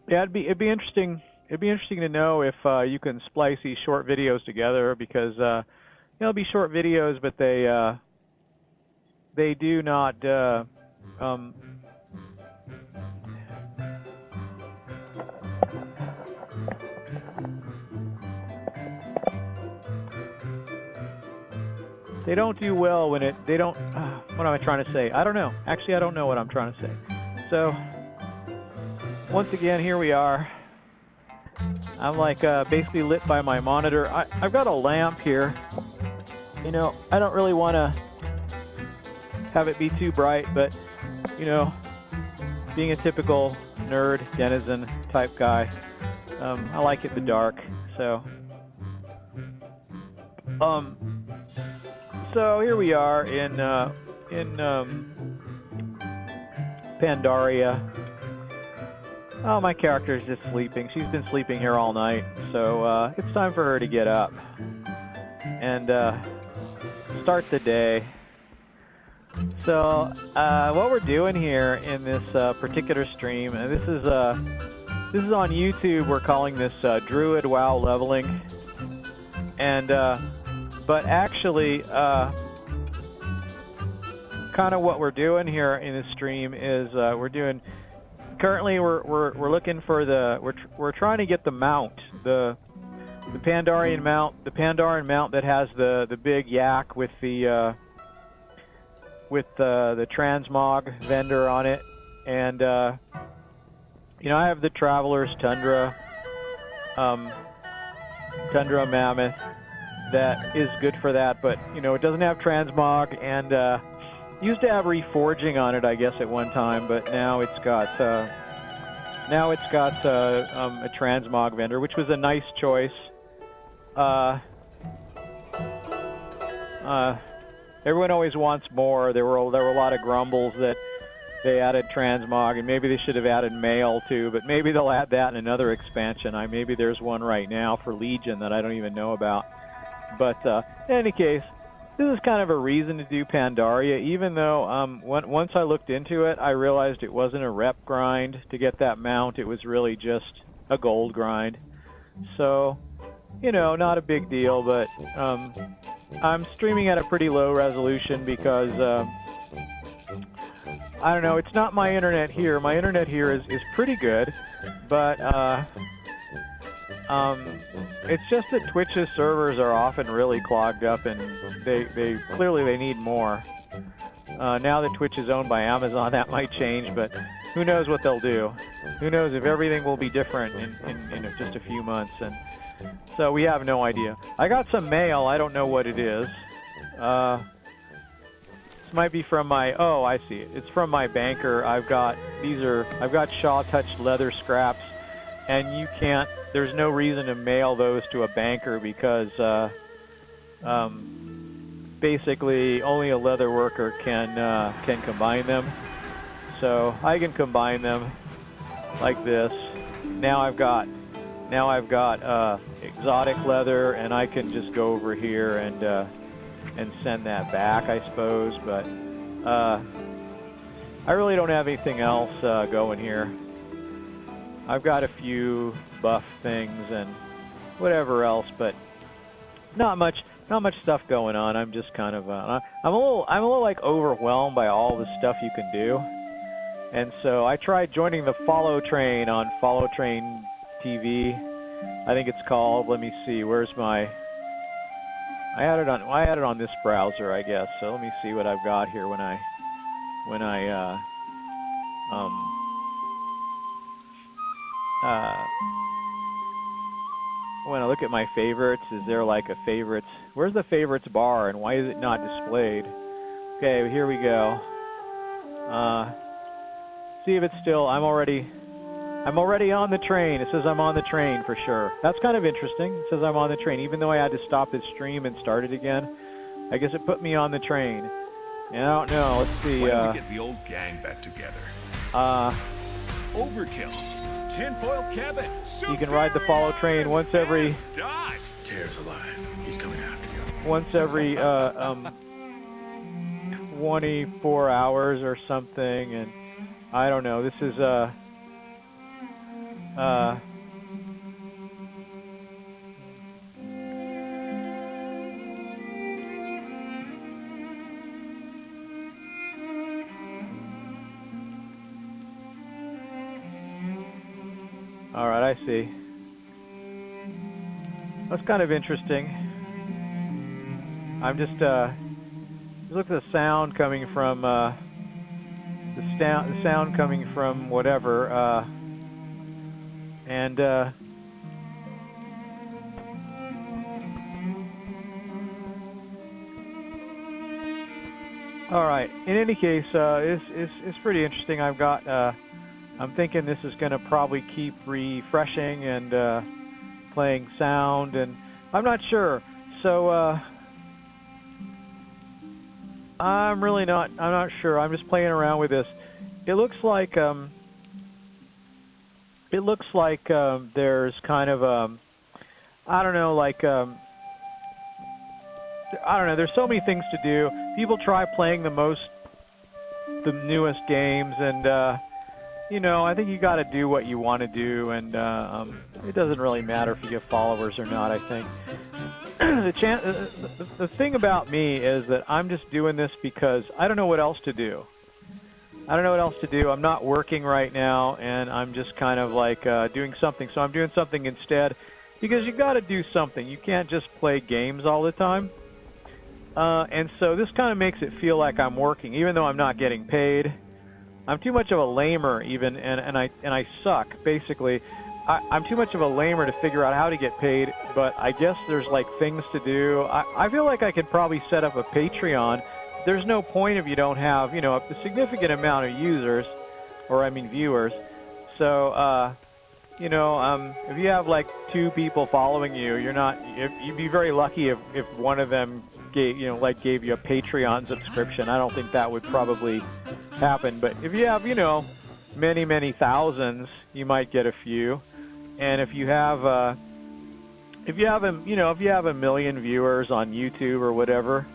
Yeah, it'd be interesting. It'd be interesting to know if you can splice these short videos together because they'll be short videos, but they do not. They don't do well when they don't. What am I trying to say? I don't know. Actually, I don't know what I'm trying to say. So, once again, here we are. I'm like basically lit by my monitor. I've got a lamp here. You know, I don't really want to have it be too bright, but, you know, being a typical nerd, denizen type guy, I like it in the dark. So here we are in Pandaria. Oh, my character is just sleeping. She's been sleeping here all night, so it's time for her to get up and start the day. So what we're doing here in this particular stream, and this is on YouTube. We're calling this Druid WoW leveling, and but actually, kind of what we're doing here in this stream is currently we're looking for we're trying to get the mount, the Pandarian mount, that has the big yak with the transmog vendor on it, and you know, I have the Traveler's Tundra Mammoth that is good for that, but you know, it doesn't have transmog, and used to have reforging on it, I guess, at one time, but now it's got a transmog vendor, which was a nice choice. Everyone always wants more. There were a lot of grumbles that they added transmog, and maybe they should have added mail too, but maybe they'll add that in another expansion. Maybe there's one right now for Legion that I don't even know about. But in any case, this is kind of a reason to do Pandaria, even though once I looked into it, I realized it wasn't a rep grind to get that mount. It was really just a gold grind. So, you know, not a big deal, but I'm streaming at a pretty low resolution because, I don't know, it's not my internet here. My internet here is pretty good, but it's just that Twitch's servers are often really clogged up, and they clearly need more. Now that Twitch is owned by Amazon, that might change, but who knows what they'll do? Who knows if everything will be different in just a few months? And so we have no idea. I got some mail. I don't know what it is. This might be from my. Oh, I see it. It's from my banker. I've got Shaw touched leather scraps, and you can't. There's no reason to mail those to a banker because basically only a leather worker can combine them. So I can combine them like this. Now I've got exotic leather, and I can just go over here and send that back, I suppose. But I really don't have anything else going here. I've got a few buff things and whatever else, but not much stuff going on. I'm just kind of I'm a little like overwhelmed by all the stuff you can do, and so I tried joining the Follow Train on Follow Train TV, I think it's called. Let me see. Where's my? I had it on this browser, I guess. So let me see what I've got here when I look at my favorites. Is there like a favorites? Where's the favorites bar, and why is it not displayed? Okay, here we go. See if it's still. I'm already on the train. It says I'm on the train for sure. That's kind of interesting. It says I'm on the train, even though I had to stop this stream and start it again. I guess it put me on the train. And I don't know. Let's see. When do we get the old gang back together? Overkill. Tinfoil cabin. You can ride the Follow Train once every. Tear's alive. He's coming after you. Once every 24 hours or something, and I don't know. This is All right, I see. That's kind of interesting. I'm just look at the sound coming from the sound coming from whatever, and all right. In any case, it's pretty interesting. I've got. I'm thinking this is going to probably keep refreshing and playing sound, and I'm not sure. So I'm really not. I'm not sure. I'm just playing around with this. It looks like there's kind of I don't know, like I don't know. There's so many things to do. People try playing the newest games, and you know, I think you got to do what you want to do, and it doesn't really matter if you get followers or not. I think the thing about me is that I'm just doing this because I don't know what else to do. I don't know what else to do. I'm not working right now, and I'm just kind of like doing something. So I'm doing something instead because you got to do something. You can't just play games all the time. And so this kind of makes it feel like I'm working, even though I'm not getting paid. I'm too much of a lamer, even, and I suck. Basically, I'm too much of a lamer to figure out how to get paid. But I guess there's like things to do. I feel like I could probably set up a Patreon. There's no point if you don't have, you know, a significant amount of users, or I mean viewers. So, you know, if you have like 2 people following you, you'd be very lucky if one of them gave you a Patreon subscription. I don't think that would probably happen. But if you have, you know, many thousands, you might get a few. And if you have a million viewers on YouTube or whatever,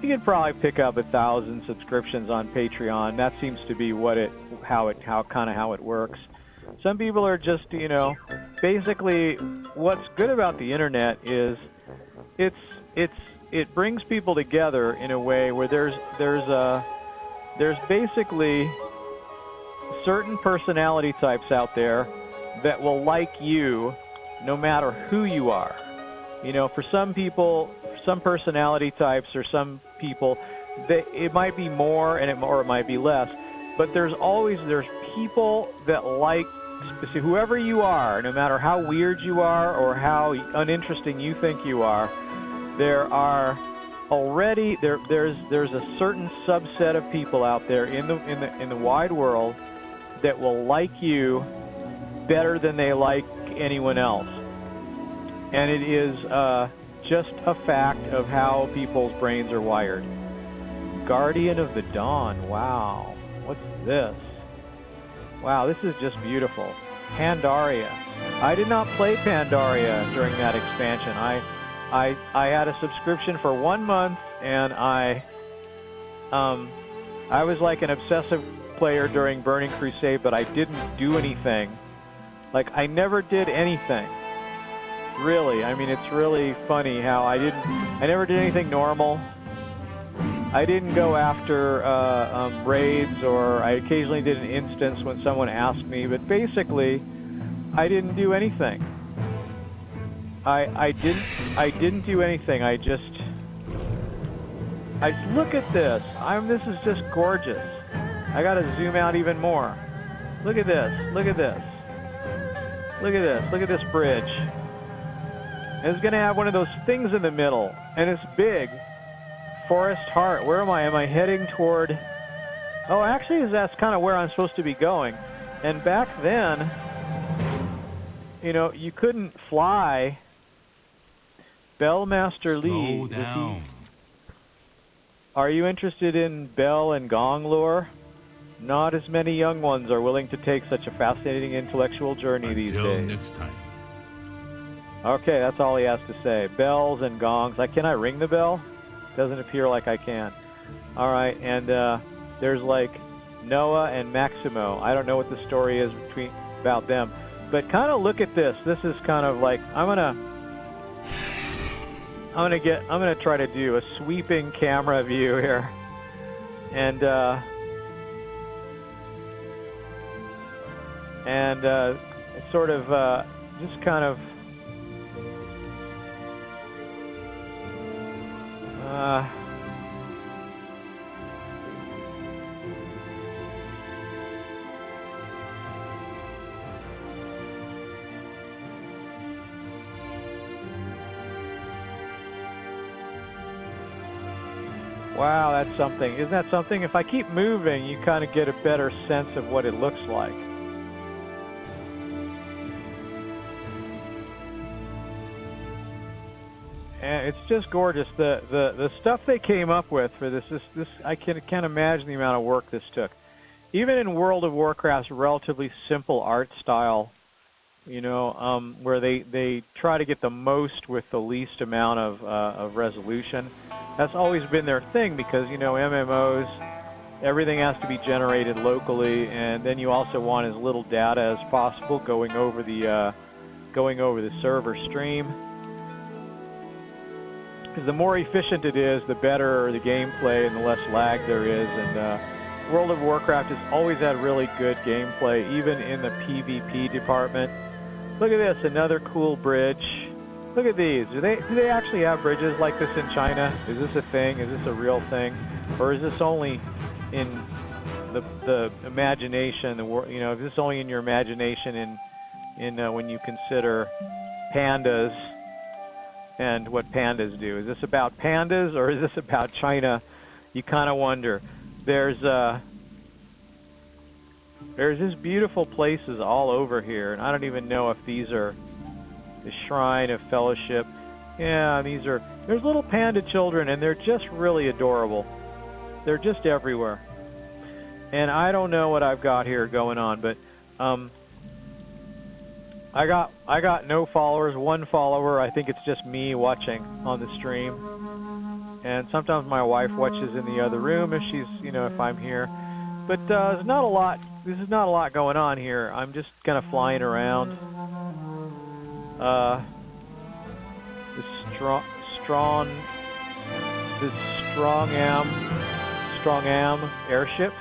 you can probably pick up 1,000 subscriptions on Patreon. That seems to be how it works. Some people are just, you know, basically what's good about the internet is it brings people together in a way where there's basically certain personality types out there that will like you no matter who you are. You know, for some people, some personality types or some people, it might be more or it might be less, but there's people that like whoever you are, no matter how weird you are or how uninteresting you think you are. There's a certain subset of people out there in the wide world that will like you better than they like anyone else. And it is just a fact of how people's brains are wired. Guardian of the Dawn. Wow. What's this? Wow, this is just beautiful. Pandaria. I did not play Pandaria during that expansion. I had a subscription for 1 month, and I was like an obsessive player during Burning Crusade, but I didn't do anything. Like, I never did anything. Really. I mean, it's really funny how I never did anything normal. I didn't go after raids, or I occasionally did an instance when someone asked me, but basically, I didn't do anything. I didn't do anything. I look at this. This is just gorgeous. I gotta zoom out even more. Look at this. Look at this. Look at this. Look at this bridge. It's gonna have one of those things in the middle, and it's big. Forest Heart. Where am I? Am I heading toward... Oh, actually, that's kind of where I'm supposed to be going. And back then, you know, you couldn't fly. Bellmaster Lee. Slow down. Are you interested in bell and gong lore? Not as many young ones are willing to take such a fascinating intellectual journey these days. Until next time. Okay, that's all he has to say. Bells and gongs. Can I ring the bell? Doesn't appear like I can. All right, and there's like Noah and Maximo. I don't know what the story is about them. But kind of look at this. This is kind of like I'm gonna try to do a sweeping camera view here, and sort of just kind of wow, that's something. Isn't that something? If I keep moving, you kind of get a better sense of what it looks like. And it's just gorgeous. The stuff they came up with for this I can't imagine the amount of work this took. Even in World of Warcraft's relatively simple art style, you know, where they try to get the most with the least amount of resolution. That's always been their thing because, you know, MMOs, everything has to be generated locally, and then you also want as little data as possible going over the server stream. Because the more efficient it is, the better the gameplay and the less lag there is. And World of Warcraft has always had really good gameplay, even in the PvP department. Look at this, another cool bridge. Look at these. Do they actually have bridges like this in China? Is this a thing? Is this a real thing? Or is this only in the imagination? You know, is this only in your imagination in when you consider pandas and what pandas do? Is this about pandas or is this about China? You kind of wonder. There's just beautiful places all over here, and I don't even know if these are the Shrine of Fellowship. Yeah, there's little panda children, and they're just really adorable. They're just everywhere. And I don't know what I've got here going on, but I got no followers, one follower. I think it's just me watching on the stream. And sometimes my wife watches in the other room if she's, you know, if I'm here. But there's not a lot. This is not a lot going on here. I'm just kind of flying around. This Strong-Am airship.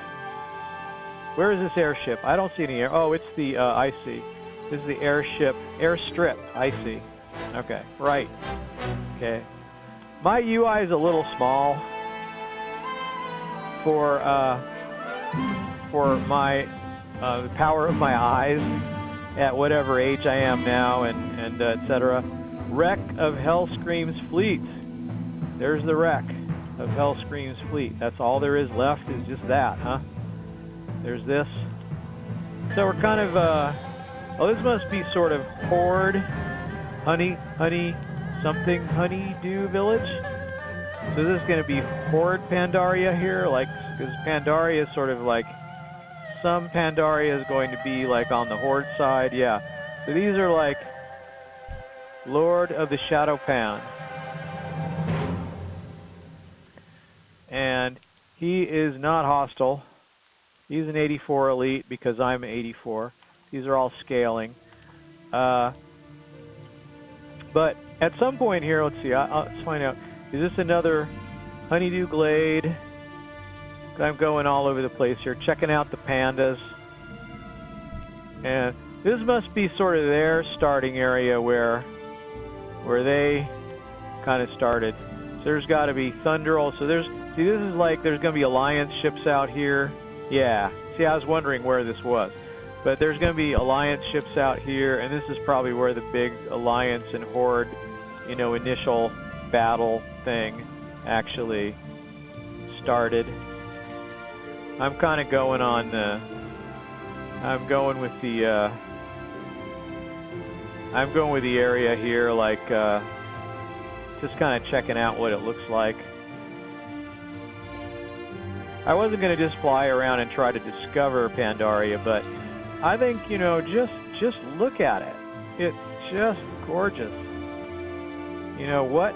Where is this airship? I don't see any air. Oh, it's the, I see. This is the airstrip. I see. Okay, right. Okay. My UI is a little small for my the power of my eyes at whatever age I am now, and etc. Wreck of Hellscream's fleet. There's the wreck of Hellscream's fleet. That's all there is left, is just that, huh? There's this. So we're kind of oh, this must be sort of Horde, honeydew village. So this is going to be Horde Pandaria here, like, because Pandaria is sort of like, some Pandaria is going to be like on the Horde side, yeah. So these are like Lord of the Shadow Pan. And he is not hostile. He's an 84 elite because I'm 84. These are all scaling. But at some point here, let's see, let's find out. Is this another Honeydew Glade? I'm going all over the place here, checking out the pandas. And this must be sort of their starting area where they kind of started. So there's got to be Thunderol. So this is like, there's going to be Alliance ships out here. Yeah, see, I was wondering where this was. But there's going to be Alliance ships out here, and this is probably where the big Alliance and Horde, you know, initial battle thing actually started. I'm kind of going on, I'm going with the area here, like, just kind of checking out what it looks like. I wasn't going to just fly around and try to discover Pandaria, but I think, you know, just look at it. It's just gorgeous. You know what?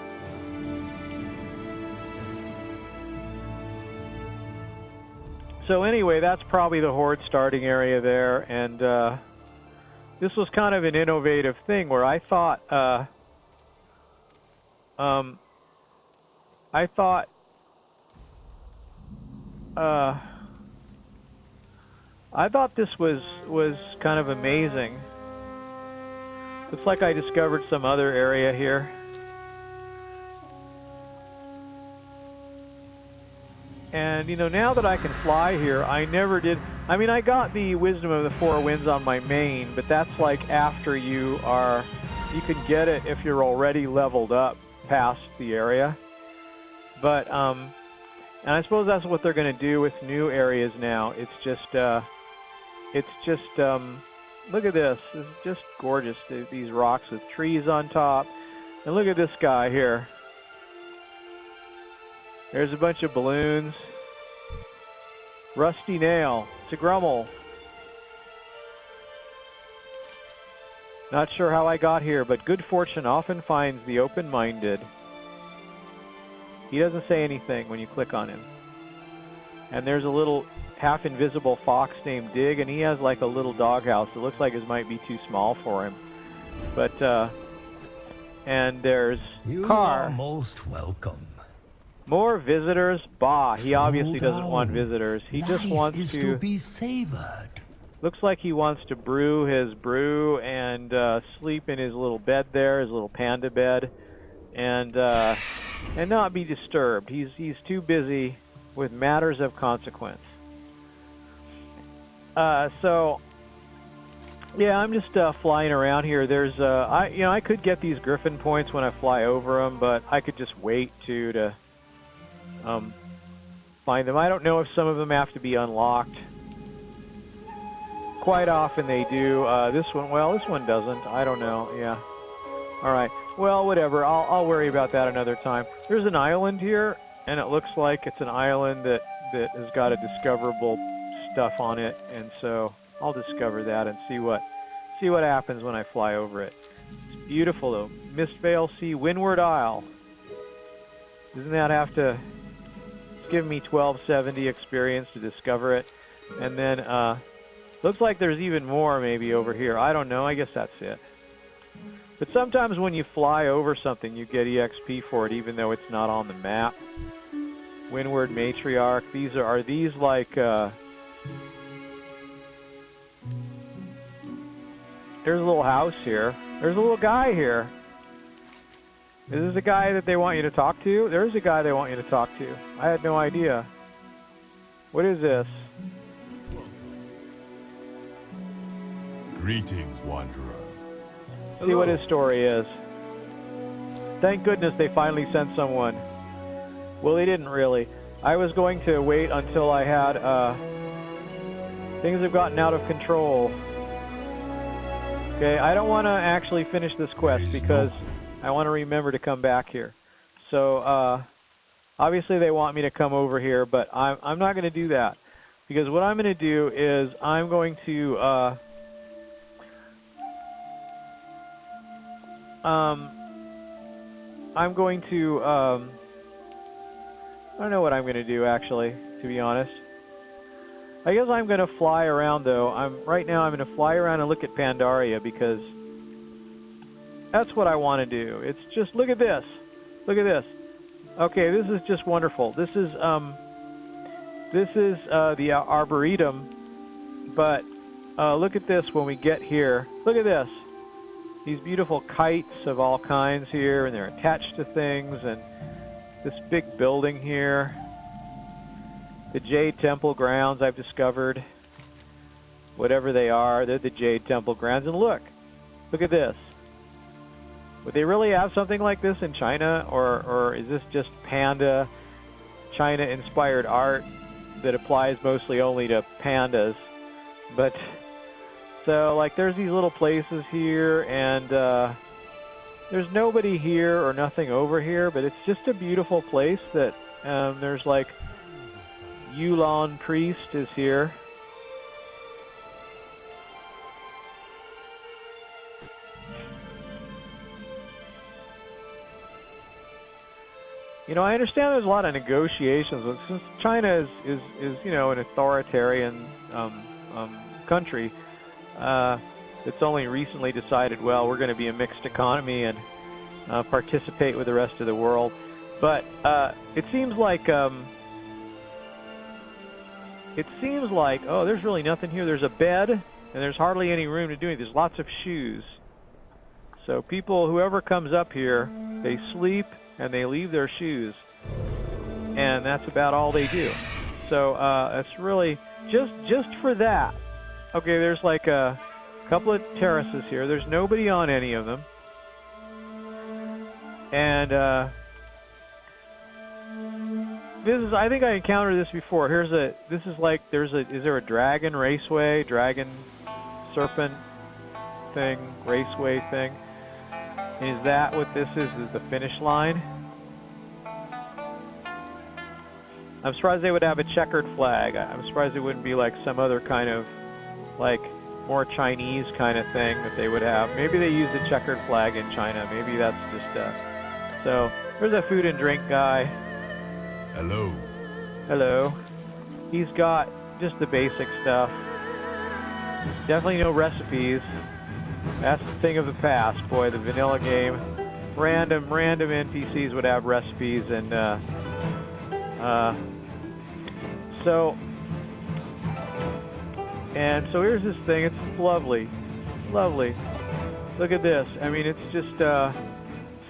So anyway, that's probably the Horde starting area there, and this was kind of an innovative thing where I thought this was kind of amazing. Looks like I discovered some other area here. And, you know, now that I can fly here, I never did... I mean, I got the Wisdom of the Four Winds on my main, but that's like after you are... You can get it if you're already leveled up past the area. But, and I suppose that's what they're going to do with new areas now. It's just, look at this. This is just gorgeous. These rocks with trees on top. And look at this guy here. There's a bunch of balloons. Rusty nail. It's a Grummel. Not sure how I got here, but good fortune often finds the open-minded. He doesn't say anything when you click on him. And there's a little half-invisible fox named Dig, and he has like a little doghouse. It looks like it might be too small for him. But, and there's Car. You are most welcome. More visitors? Bah, he obviously doesn't want visitors. He just wants to be savored. Looks like he wants to brew his brew and sleep in his little bed there, his little panda bed, and not be disturbed. He's too busy with matters of consequence. So yeah, I'm just flying around here. There's I could get these griffin points when I fly over them, but I could just wait to find them. I don't know if some of them have to be unlocked. Quite often they do. This one doesn't. I don't know. Yeah. All right. Well, whatever. I'll worry about that another time. There's an island here, and it looks like it's an island that has got a discoverable stuff on it, and so I'll discover that and see what happens when I fly over it. It's beautiful though. Mistvale Sea, Windward Isle. Doesn't that have to give me 1270 experience to discover it? And then looks like there's even more maybe over here. I don't know. I guess that's it. But sometimes when you fly over something, you get EXP for it, even though it's not on the map. Windward Matriarch. These are these like... There's a little house here. There's a little guy here. Is this a guy that they want you to talk to? There's a guy they want you to talk to. I had no idea. What is this? Greetings, Wanderer. See what his story is. Thank goodness they finally sent someone. Well, they didn't really. I was going to wait until I had, things have gotten out of control. Okay, I don't want to actually finish this quest because I want to remember to come back here. So, obviously they want me to come over here, but I'm not going to do that. Because what I'm going to do is I'm going to, I don't know what I'm going to do, actually, to be honest. I guess I'm going to fly around, though. Right now I'm going to fly around and look at Pandaria, because that's what I want to do. It's just, look at this. Look at this. Okay, this is just wonderful. This is the Arboretum, but look at this when we get here. Look at this. These beautiful kites of all kinds here, and they're attached to things, and this big building here. The Jade Temple grounds I've discovered. Whatever they are, they're the Jade Temple grounds. And look at this. Would they really have something like this in China, or is this just Panda, China-inspired art that applies mostly only to pandas? But so, like, there's these little places here, and there's nobody here or nothing over here, but it's just a beautiful place that there's like Yulon Priest is here. You know, I understand there's a lot of negotiations, but since China is you know, an authoritarian country, that's only recently decided, well, we're going to be a mixed economy and participate with the rest of the world. But it seems like oh, there's really nothing here. There's a bed, and there's hardly any room to do it. There's lots of shoes. So people, whoever comes up here, they sleep and they leave their shoes, and that's about all they do. So it's really just for that. Okay, there's like a couple of terraces here. There's nobody on any of them, and this is, I think I encountered this before. Is there a dragon raceway, dragon serpent thing, raceway thing? Is that what this is the finish line? I'm surprised they would have a checkered flag. I'm surprised it wouldn't be like some other kind of, like, more Chinese kind of thing that they would have. Maybe they use the checkered flag in China. Maybe that's just, so there's a food and drink guy. Hello. Hello. He's got just the basic stuff. Definitely no recipes. That's the thing of the past, boy, the vanilla game. Random NPCs would have recipes, and so here's this thing. It's lovely. Lovely. Look at this. I mean, it's just, so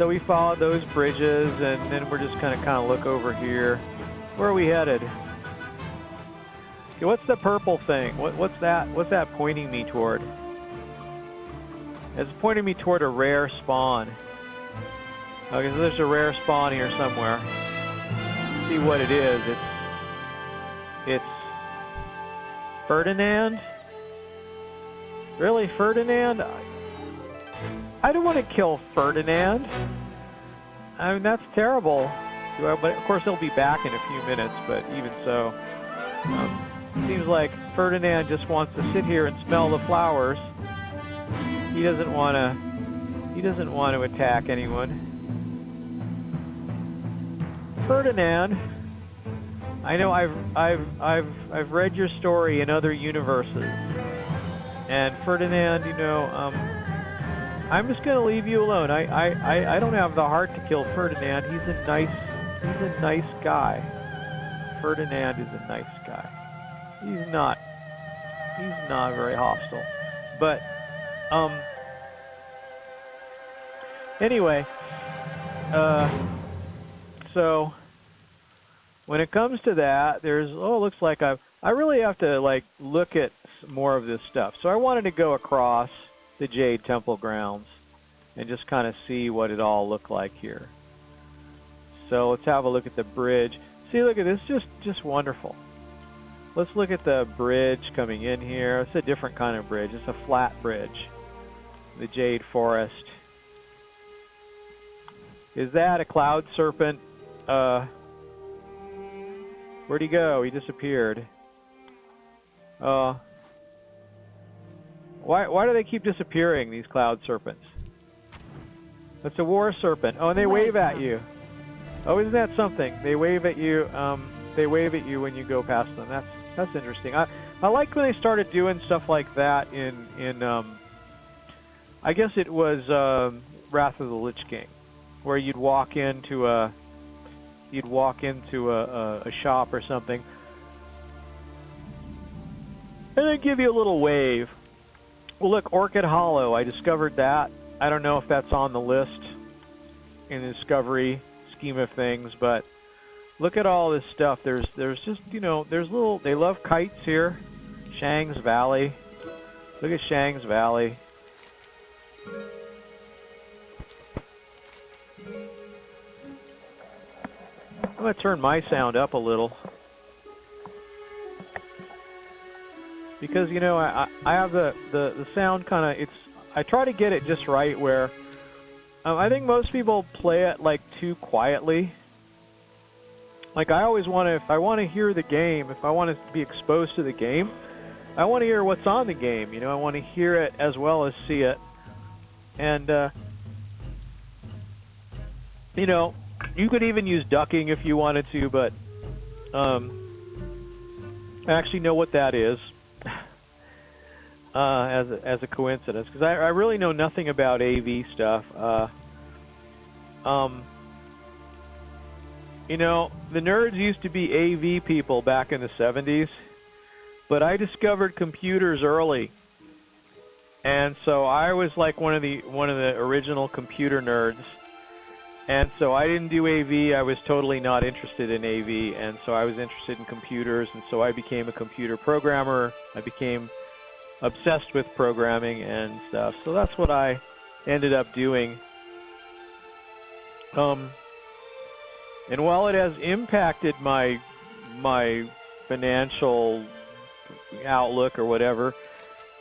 we followed those bridges, and then we're just kind of look over here. Where are we headed? Okay, what's the purple thing? What's that? What's that pointing me toward? It's pointing me toward a rare spawn. Okay, so there's a rare spawn here somewhere. Let's see what it is. It's Ferdinand? Really, Ferdinand? I don't want to kill Ferdinand. I mean, that's terrible. But of course, he'll be back in a few minutes. But even so, seems like Ferdinand just wants to sit here and smell the flowers. He doesn't want to attack anyone. Ferdinand, I know I've read your story in other universes, and Ferdinand, you know, I'm just gonna leave you alone. I don't have the heart to kill Ferdinand. He's a nice guy. Ferdinand is a nice guy. He's not very hostile, but anyway, so when it comes to that, there's, oh, it looks like I really have to, like, look at more of this stuff. So I wanted to go across the Jade Temple grounds and just kind of see what it all looked like here. So let's have a look at the bridge. See, look at this, just wonderful. Let's look at the bridge coming in here. It's a different kind of bridge. It's a flat bridge. The Jade Forest. Is that a cloud serpent? Where'd he go? He disappeared. Why do they keep disappearing, these cloud serpents? That's a war serpent. Oh, and they wave at you. Oh, isn't that something? They wave at you. They wave at you when you go past them. That's interesting. I like when they started doing stuff like that in I guess it was Wrath of the Lich King, where you'd walk into a shop or something, and they give you a little wave. Well, look, Orchid Hollow. I discovered that. I don't know if that's on the list in the discovery scheme of things, but look at all this stuff. There's just, you know, there's little. They love kites here. Shang's Valley. Look at Shang's Valley. I'm going to turn my sound up a little, because, you know, I have the sound kind of, I try to get it just right where I think most people play it like too quietly. Like, I always want to, if I want to hear the game, if I want to be exposed to the game, I want to hear what's on the game, you know, I want to hear it as well as see it. And, you know, you could even use ducking if you wanted to, but I actually know what that is. as a coincidence, because I really know nothing about AV stuff. You know, the nerds used to be AV people back in the 70s, but I discovered computers early, and so I was like one of the original computer nerds. And so I didn't do AV. I was totally not interested in AV, and so I was interested in computers, and so I became a computer programmer. I became obsessed with programming and stuff. So that's what I ended up doing. And while it has impacted my financial outlook or whatever,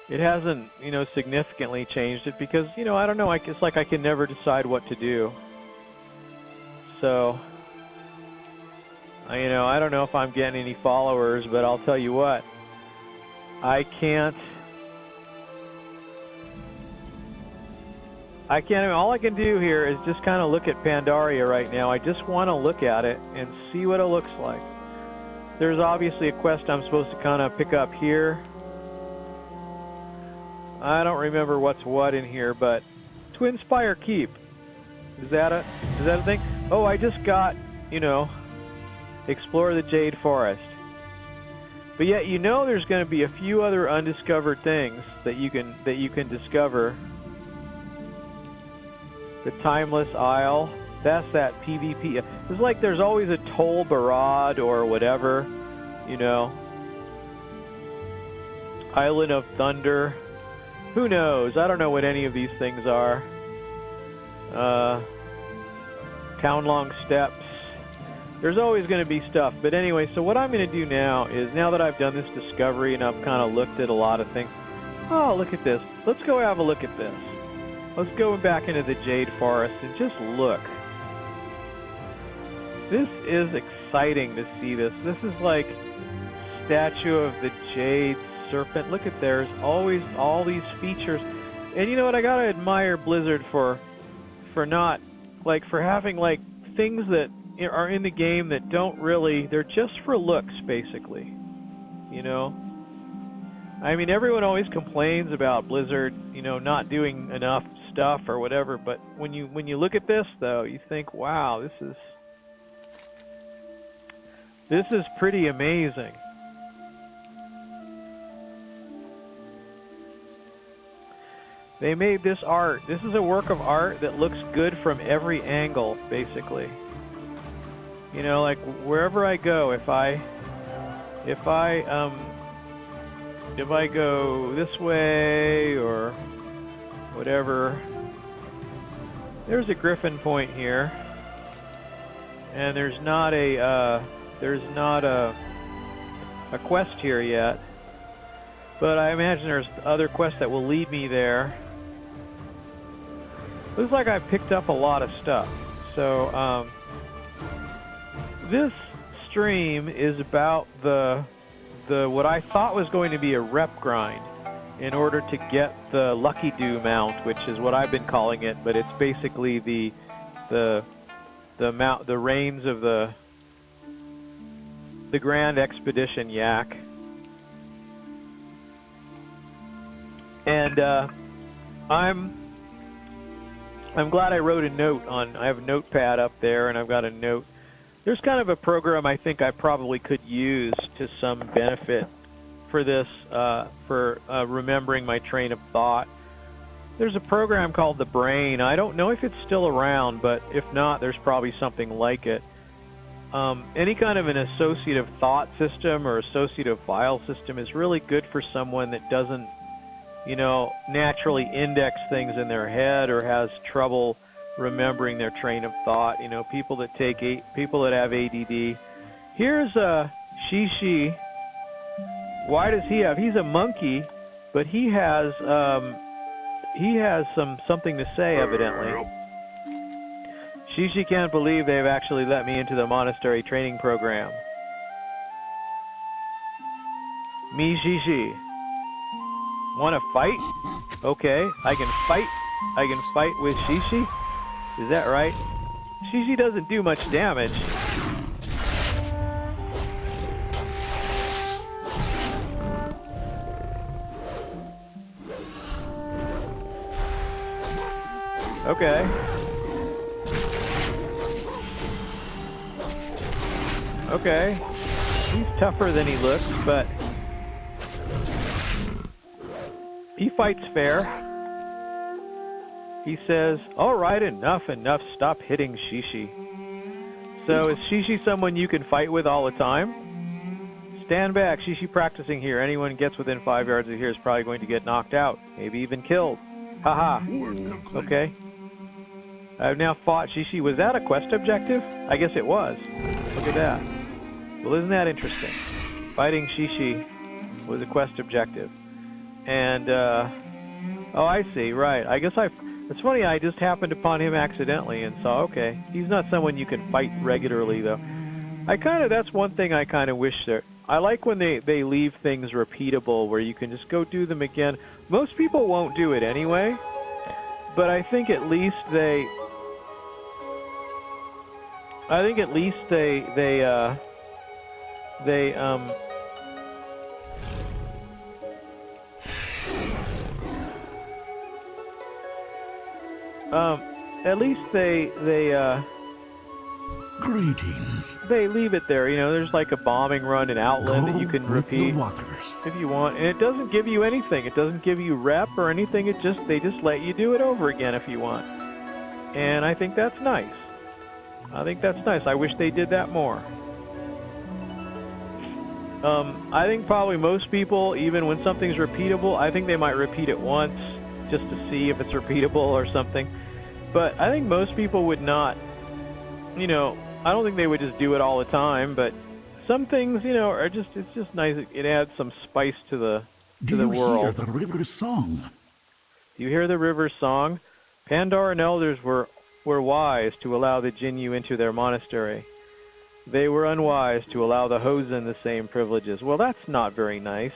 it hasn't, you know, significantly changed it because, you know, I don't know. It's like I can never decide what to do. So, you know, I don't know if I'm getting any followers, but I'll tell you what, I can't, all I can do here is just kind of look at Pandaria right now. I just want to look at it and see what it looks like. There's obviously a quest I'm supposed to kind of pick up here. I don't remember what's what in here, but Twin Spire Keep. Is that a thing? Oh, I just got, you know, explore the Jade Forest. But yet, you know, there's going to be a few other undiscovered things that you can discover. The Timeless Isle. That's that PvP. It's like there's always a Toll Barad or whatever, you know. Island of Thunder. Who knows? I don't know what any of these things are. Townlong Steps. There's always going to be stuff. But anyway, so what I'm going to do now is, now that I've done this discovery and I've kind of looked at a lot of things. Oh, look at this. Let's go have a look at this. Let's go back into the Jade Forest and just look. This is exciting to see this. This is like Statue of the Jade Serpent. Look at, there's always all these features. And you know what? I gotta admire Blizzard for not, like, for having like things that are in the game that don't really, they're just for looks, basically. You know? I mean, everyone always complains about Blizzard, you know, not doing enough stuff or whatever, but when you look at this though, you think, wow, this is pretty amazing. They made this art. This is a work of art that looks good from every angle, basically. You know, like wherever I go, if I go this way or whatever, there's a griffin point here, and there's not a quest here yet, but I imagine there's other quests that will lead me there. Looks like I've picked up a lot of stuff. So this stream is about the what I thought was going to be a rep grind in order to get the Lucky Do mount, which is what I've been calling it, but it's basically the reins of the Grand Expedition Yak. And I'm glad I wrote a note on, I have a notepad up there, and I've got a note. There's kind of a program I think I probably could use to some benefit for this, for remembering my train of thought. There's a program called The Brain. I don't know if it's still around, but if not, there's probably something like it. Any kind of an associative thought system or associative file system is really good for someone that doesn't, you know, naturally index things in their head or has trouble remembering their train of thought. You know, people that have ADD. Here's Shishi. Why does he have? He's a monkey, but he has something to say, evidently. Shishi can't believe they've actually let me into the monastery training program. Me, Shishi. Want to fight? Okay, I can fight. I can fight with Shishi. Is that right? Shishi doesn't do much damage. Okay. Okay. He's tougher than he looks, but he fights fair. He says, all right, enough, stop hitting Shishi. So is Shishi someone you can fight with all the time? Stand back, Shishi practicing here. Anyone gets within 5 yards of here is probably going to get knocked out, maybe even killed. Haha. Okay. I've now fought Shishi. Was that a quest objective? I guess it was. Look at that. Well, isn't that interesting? Fighting Shishi was a quest objective. And, oh, I see, right. I guess it's funny, I just happened upon him accidentally and saw, okay, he's not someone you can fight regularly, though. That's one thing I kind of wish there. I like when they leave things repeatable where you can just go do them again. Most people won't do it anyway, but I think at least they Greetings. They leave it there. You know, there's like a bombing run and outlet that you can repeat if you want, and it doesn't give you anything. It doesn't give you rep or anything. They just let you do it over again if you want, and I think that's nice. I wish they did that more. I think probably most people, even when something's repeatable, I think they might repeat it once just to see if it's repeatable or something. But I think most people would not, you know, I don't think they would just do it all the time, but some things, you know, it's just nice. It adds some spice to the world. Do you hear the river's song? Do you hear the river's song? Pandaran elders were wise to allow the Jinyu into their monastery. They were unwise to allow the Hosen the same privileges. Well, that's not very nice.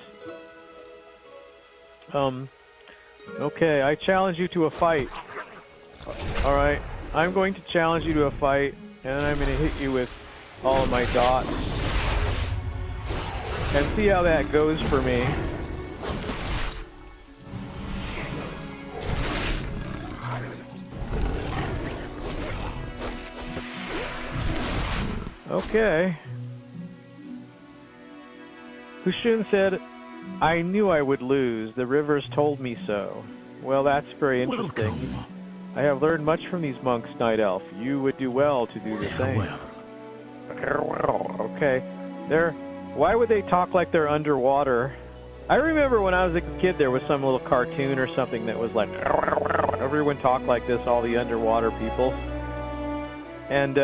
Okay, I challenge you to a fight. Alright, I'm going to challenge you to a fight, and then I'm going to hit you with all of my dots. And see how that goes for me. Okay. Hushun said, I knew I would lose. The rivers told me so. Well, that's very interesting. Welcome. I have learned much from these monks, Night Elf. You would do well to do the same. Farewell. Okay. Why would they talk like they're underwater? I remember when I was a kid there was some little cartoon or something that was like, everyone talked like this, all the underwater people. And,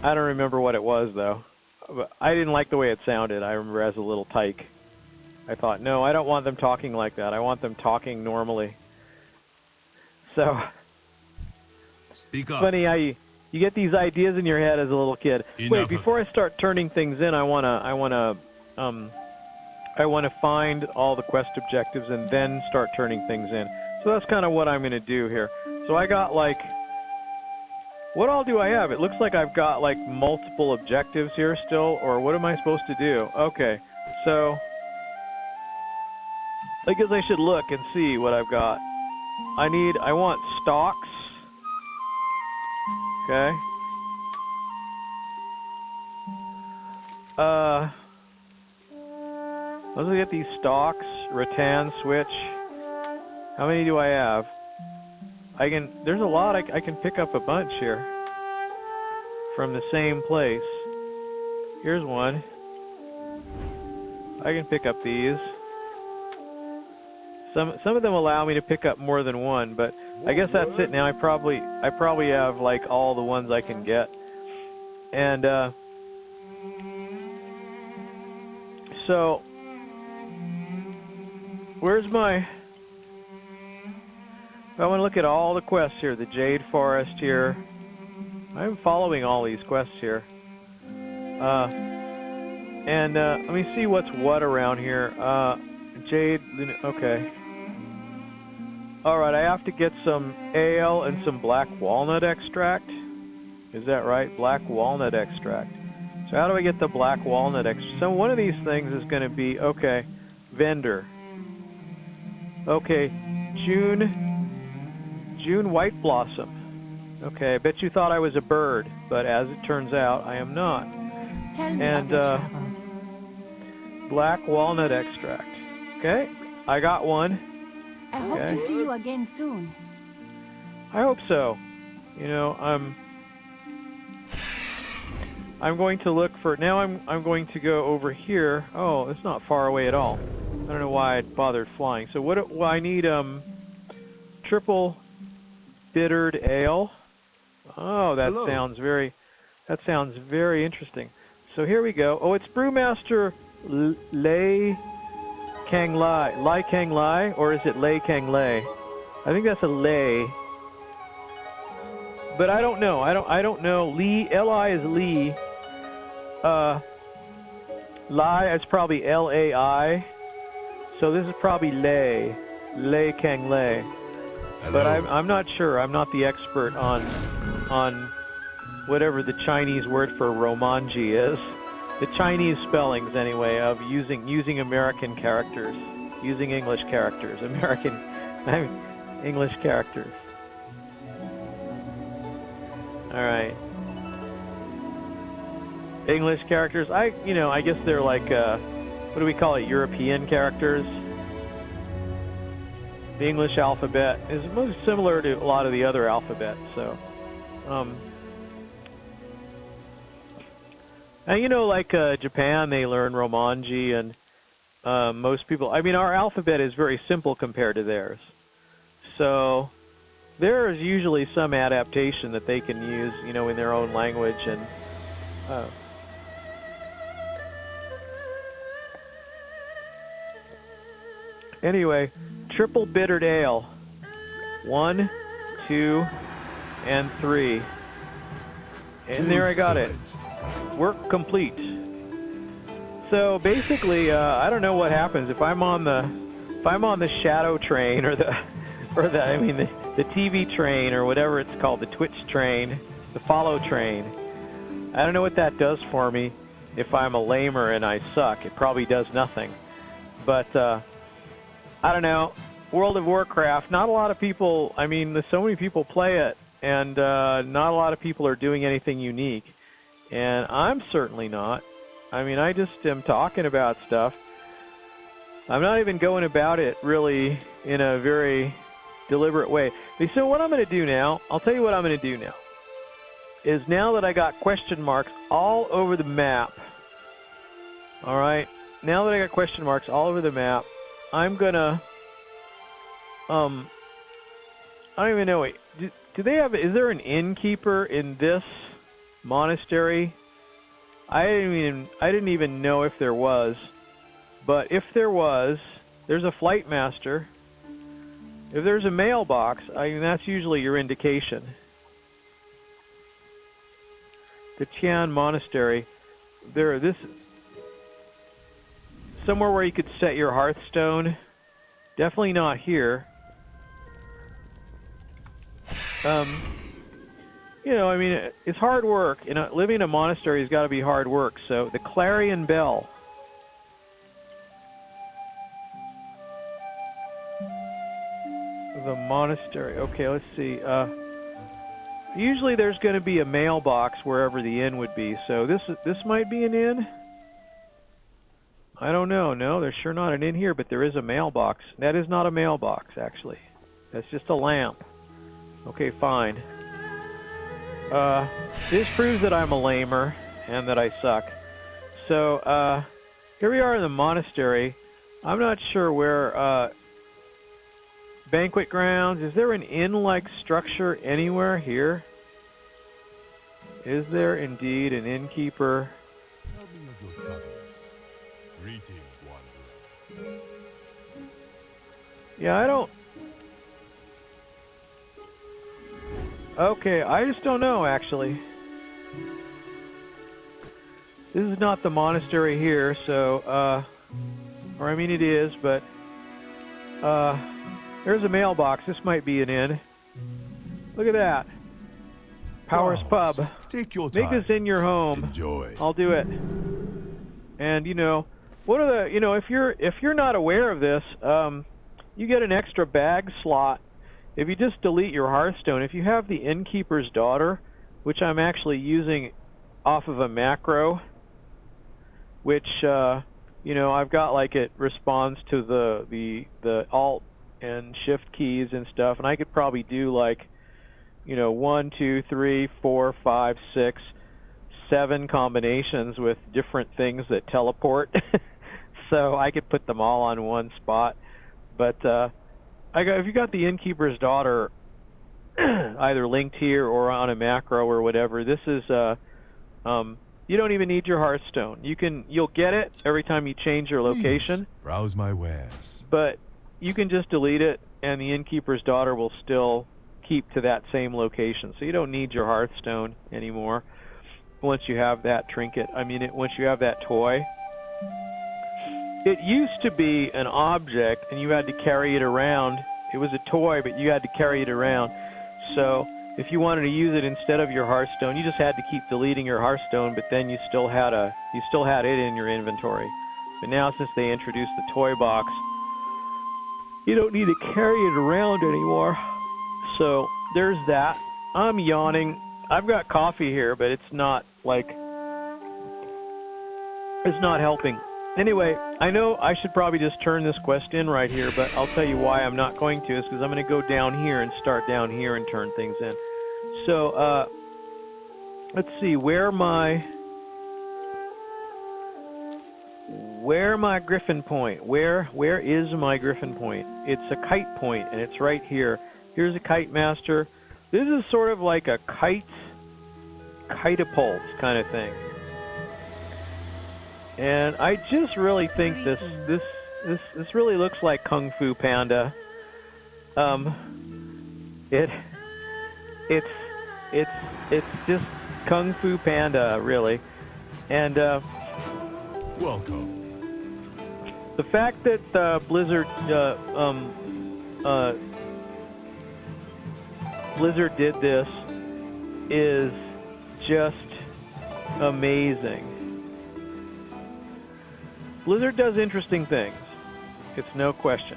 I don't remember what it was, though. But I didn't like the way it sounded. I remember as a little tyke. I thought, no, I don't want them talking like that. I want them talking normally. So, Speak up. funny how you get these ideas in your head as a little kid. Wait, before I start turning things in, I wanna find all the quest objectives and then start turning things in. So that's kind of what I'm gonna do here. So I got like, what all do I have? It looks like I've got like multiple objectives here still, or what am I supposed to do? Okay, so I guess I should look and see what I've got. I want stocks. Okay. Let's get these stocks. Rattan switch. How many do I have? There's a lot. I can pick up a bunch here from the same place. Here's one. I can pick up these. Some of them allow me to pick up more than one, but I guess that's it now. I probably have like all the ones I can get. And so where's my, I want to look at all the quests here. The Jade Forest here. I'm following all these quests here. And let me see what's what around here. Jade, okay. Alright, I have to get some ale and some black walnut extract. Is that right? Black walnut extract. So how do I get the black walnut extract? So one of these things is going to be, okay, vendor. Okay, June June White Blossom. Okay, I bet you thought I was a bird, but as it turns out, I am not. Tell me And of your travels. black walnut extract. Okay, I got one. I hope Okay. to see you again soon. I hope so. You know, I'm going to look for now. I'm going to go over here. Oh, it's not far away at all. I don't know why I bothered flying. So what? Well, I need triple bittered ale. Oh, that Hello. sounds very interesting. So here we go. Oh, it's Brewmaster Lai Kang Lai, or is it Lai Kang Lai? I think that's a Lai. But I don't know. I don't know. Lee, L-I is Lee. Lai is probably L-A-I. So this is probably Lai Kang Lai. But I'm not sure. I'm not the expert on whatever the Chinese word for Romanji is. The Chinese spellings, anyway, of using American characters, using English characters, English characters. All right. English characters. I guess they're like what do we call it? European characters. The English alphabet is most similar to a lot of the other alphabets. So, and like Japan, they learn Romanji, and most people. I mean, our alphabet is very simple compared to theirs. So, there is usually some adaptation that they can use, in their own language, and. Anyway, triple bittered ale. 1, 2, and 3. And there I got it. Work complete. So basically, I don't know what happens if I'm on the shadow train or the TV train or whatever it's called, the Twitch train, the follow train. I don't know what that does for me if I'm a lamer and I suck. It probably does nothing. But I don't know. World of Warcraft, not a lot of people, so many people play it, and not a lot of people are doing anything unique. And I'm certainly not. I just am talking about stuff. I'm not even going about it really in a very deliberate way. So what I'm going to do now, I'll tell you what I'm going to do now, is now that I got question marks all over the map, all right, now that I got question marks all over the map, I'm gonna, I don't even know, do they have, is there an innkeeper in this monastery? I didn't even know if there was, but if there was, there's a flight master. If there's a mailbox, that's usually your indication. The Tian Monastery, this somewhere where you could set your Hearthstone. Definitely not here. It's hard work. Living in a monastery has got to be hard work. So the Clarion Bell. The monastery. Okay, let's see. Usually there's going to be a mailbox wherever the inn would be. So this might be an inn. I don't know. No, there's sure not an inn here, but there is a mailbox. That is not a mailbox, actually. That's just a lamp. Okay, fine. This proves that I'm a lamer and that I suck. So, here we are in the monastery. I'm not sure where, banquet grounds. Is there an inn-like structure anywhere here? Is there indeed an innkeeper? Tell me of your travels. Greetings, wanderer. Yeah, I don't... Okay, I just don't know, actually. This is not the monastery here, so, or it is, but, there's a mailbox. This might be an inn. Look at that. Powers Pub. Take your time. Make this in your home. Enjoy. I'll do it. And what are the if you're not aware of this, you get an extra bag slot if you just delete your Hearthstone, if you have the Innkeeper's Daughter, which I'm actually using off of a macro, which you know, I've got like it responds to the Alt and Shift keys and stuff, and I could probably do like, you know, 1, 2, 3, 4, 5, 6, 7 combinations with different things that teleport. So I could put them all on one spot. But if you got the Innkeeper's Daughter either linked here or on a macro or whatever, this is you don't even need your Hearthstone. You'll get it every time you change your location. Please browse my wares. But you can just delete it, and the Innkeeper's Daughter will still keep to that same location. So you don't need your Hearthstone anymore once you have that trinket. I mean, once you have that toy. It used to be an object, and you had to carry it around. It was a toy, but you had to carry it around. So if you wanted to use it instead of your Hearthstone, you just had to keep deleting your Hearthstone, but then you still had it in your inventory. But now, since they introduced the toy box, you don't need to carry it around anymore. So there's that. I'm yawning. I've got coffee here, but it's not helping. Anyway, I know I should probably just turn this quest in right here, but I'll tell you why I'm not going to, is because I'm going to go down here and start down here and turn things in. So, let's see, where my griffin point? Where is my griffin point? It's a kite point, and it's right here. Here's a kite master. This is sort of like a kitapult kind of thing. And I just really think this really looks like Kung Fu Panda. It's just Kung Fu Panda, really. And Welcome. the fact that Blizzard did this is just amazing. Blizzard does interesting things. It's no question.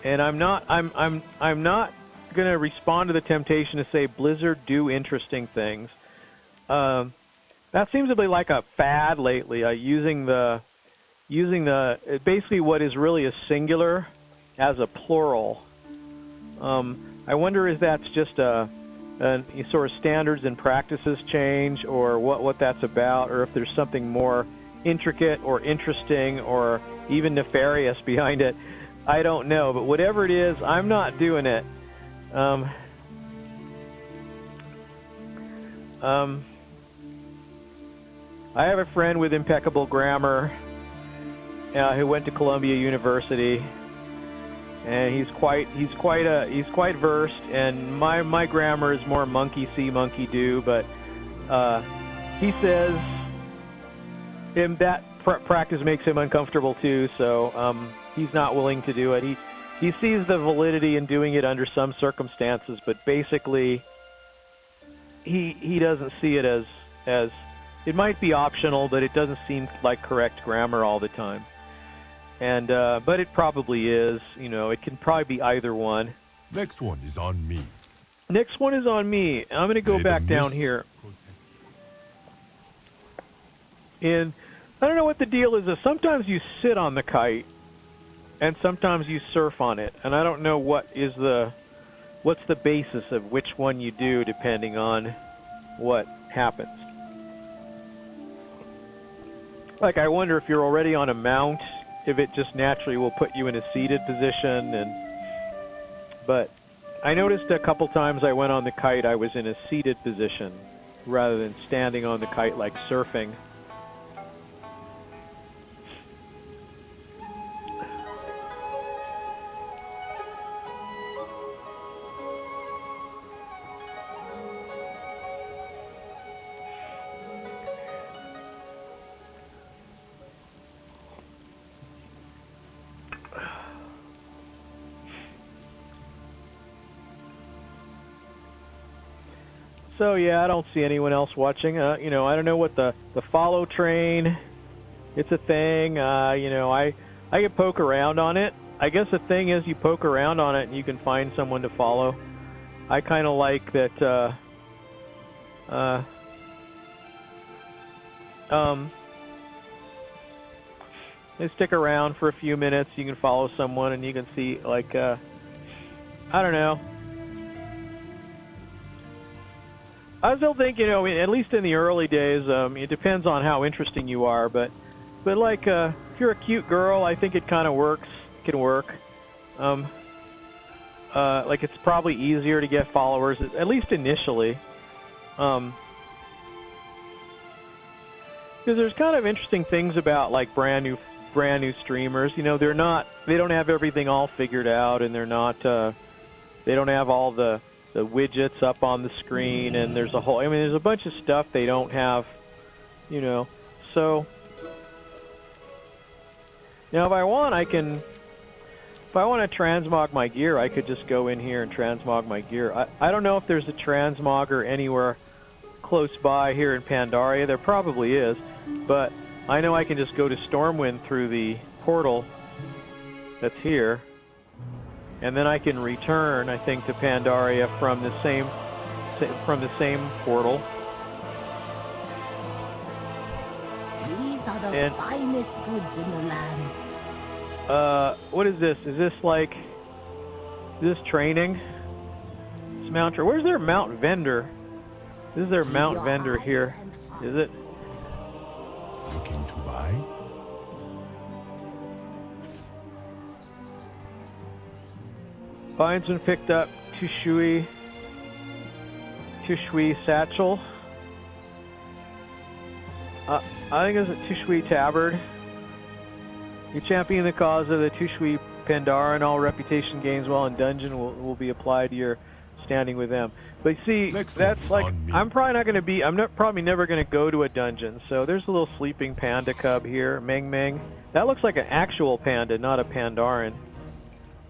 And I'm not going to respond to the temptation to say Blizzard do interesting things. That seems to be like a fad lately, using basically what is really a singular as a plural. I wonder if that's just a sort of standards and practices change, or what that's about, or if there's something more intricate or interesting or even nefarious behind it. I don't know, but whatever it is, I'm not doing it. I have a friend with impeccable grammar who went to Columbia University, and he's quite versed. And my grammar is more monkey see, monkey do. But he says that practice makes him uncomfortable too. So he's not willing to do it. He sees the validity in doing it under some circumstances, but basically he doesn't see it as it might be optional, but it doesn't seem like correct grammar all the time. And but it probably is. You know, it can probably be either one. Next one is on me. Next one is on me. I'm going to go back down here. And I don't know what the deal is. Sometimes you sit on the kite, and sometimes you surf on it. And I don't know what's the basis of which one you do, depending on what happens. Like, I wonder if you're already on a mount, if it just naturally will put you in a seated position. But I noticed a couple times I went on the kite, I was in a seated position rather than standing on the kite like surfing. So yeah, I don't see anyone else watching. You know, I don't know what the follow train. It's a thing. You know, I can poke around on it. I guess the thing is you poke around on it and you can find someone to follow. I kind of like that. They stick around for a few minutes. You can follow someone and you can see, like, I don't know. I still think, you know, at least in the early days, it depends on how interesting you are. But like, if you're a cute girl, I think it kind of works. Can work. Like, it's probably easier to get followers, at least initially. Because there's kind of interesting things about, like, brand new streamers. You know, they don't have everything all figured out, and they don't have all the widgets up on the screen, and there's a bunch of stuff they don't have, you know. So now if I want to transmog my gear, I could just go in here and transmog my gear. I don't know if there's a transmogger anywhere close by here in Pandaria. There probably is, but I know I can just go to Stormwind through the portal that's here, and then I can return, I think, to Pandaria from the same portal. These are the finest goods in the land. What is this? Is this like, is this training? It's mount. Where's their mount vendor? This is their mount vendor here. Is it? Looking to buy? Vine's been picked up. Tushui satchel. I think it's a Tushui tabard. You champion the cause of the Tushui Pandara, and all reputation gains while in dungeon will be applied to your standing with them. But see, that's like, I'm probably never going to go to a dungeon. So there's a little sleeping panda cub here, Meng Meng. That looks like an actual panda, not a Pandaran.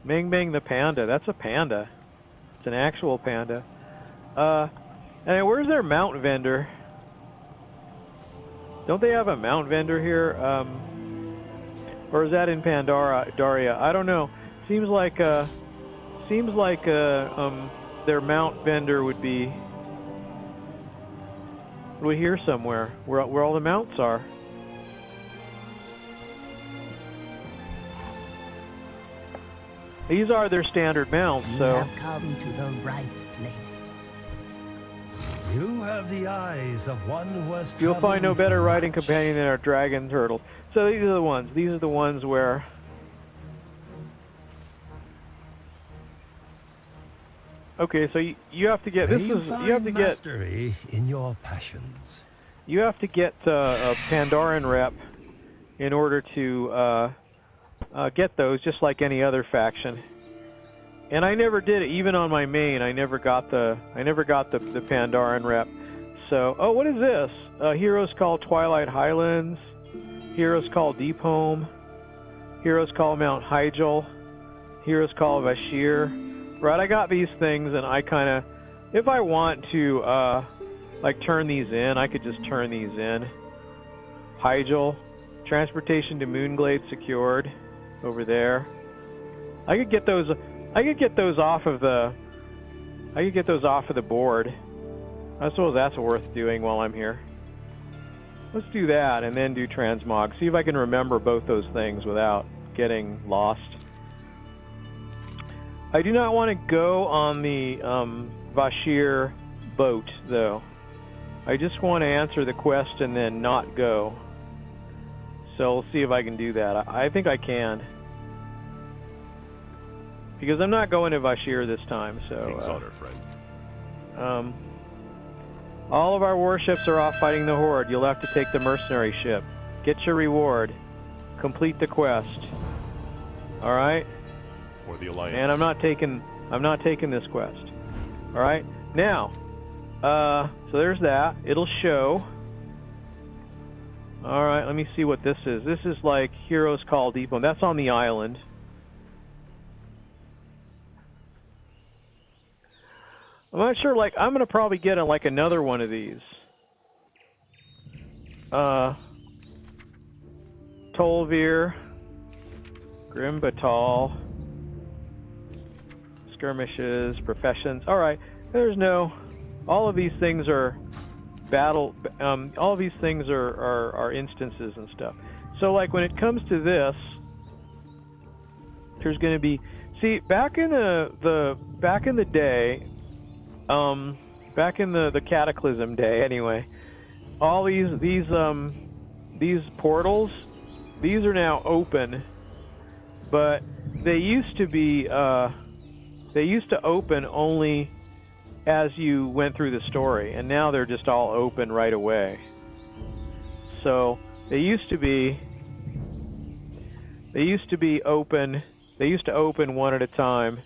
Meng Meng the panda, that's a panda. It's an actual panda. And where's their mount vendor? Don't they have a mount vendor here? Or is that in Pandaria? I don't know. Seems like their mount vendor would be here somewhere, where all the mounts are. These are their standard mounts, You so have come to the right place. You have the eyes of one who has you'll find no traveled better riding much. companion than our dragon turtles. So these are the ones. These are the ones where. Okay, so you have to get May this you is find you have to get mastery in your passions. you have to get a Pandaran rep in order to get those, just like any other faction. And I never did it, even on my main. I never got the Pandaran rep. So, oh, what is this? Heroes called Twilight Highlands. Heroes called Deep Home. Heroes called Mount Hyjal. Heroes called Vashir. Right, I got these things, and I kind of, if I want to, like, turn these in, I could just turn these in. Hyjal. Transportation to Moonglade secured. Over there. I could get those off of the board. I suppose that's worth doing while I'm here. Let's do that and then do transmog. See if I can remember both those things without getting lost. I do not want to go on the Vashir boat, though. I just want to answer the quest and then not go. So we'll see if I can do that. I think I can. Because I'm not going to Vashir this time, so... King's honor, friend. All of our warships are off fighting the Horde. You'll have to take the mercenary ship. Get your reward. Complete the quest. Alright? Or the Alliance. And I'm not taking this quest. Alright? Now, so there's that. It'll show. Alright, let me see what this is. This is like Heroes Call Deep Home. That's on the island. I'm not sure, like, I'm gonna probably get like another one of these. Tolvir. Grim Batal. Skirmishes, professions. Alright, there's no... All of these things are battle... all of these things are instances and stuff. So, like, when it comes to this, there's going to be... See, back in back in the day, back in the Cataclysm day, anyway, all these portals, these are now open, but they used to be... they used to open only as you went through the story, and now they're just all open right away. So they used to be open. They used to open one at a time,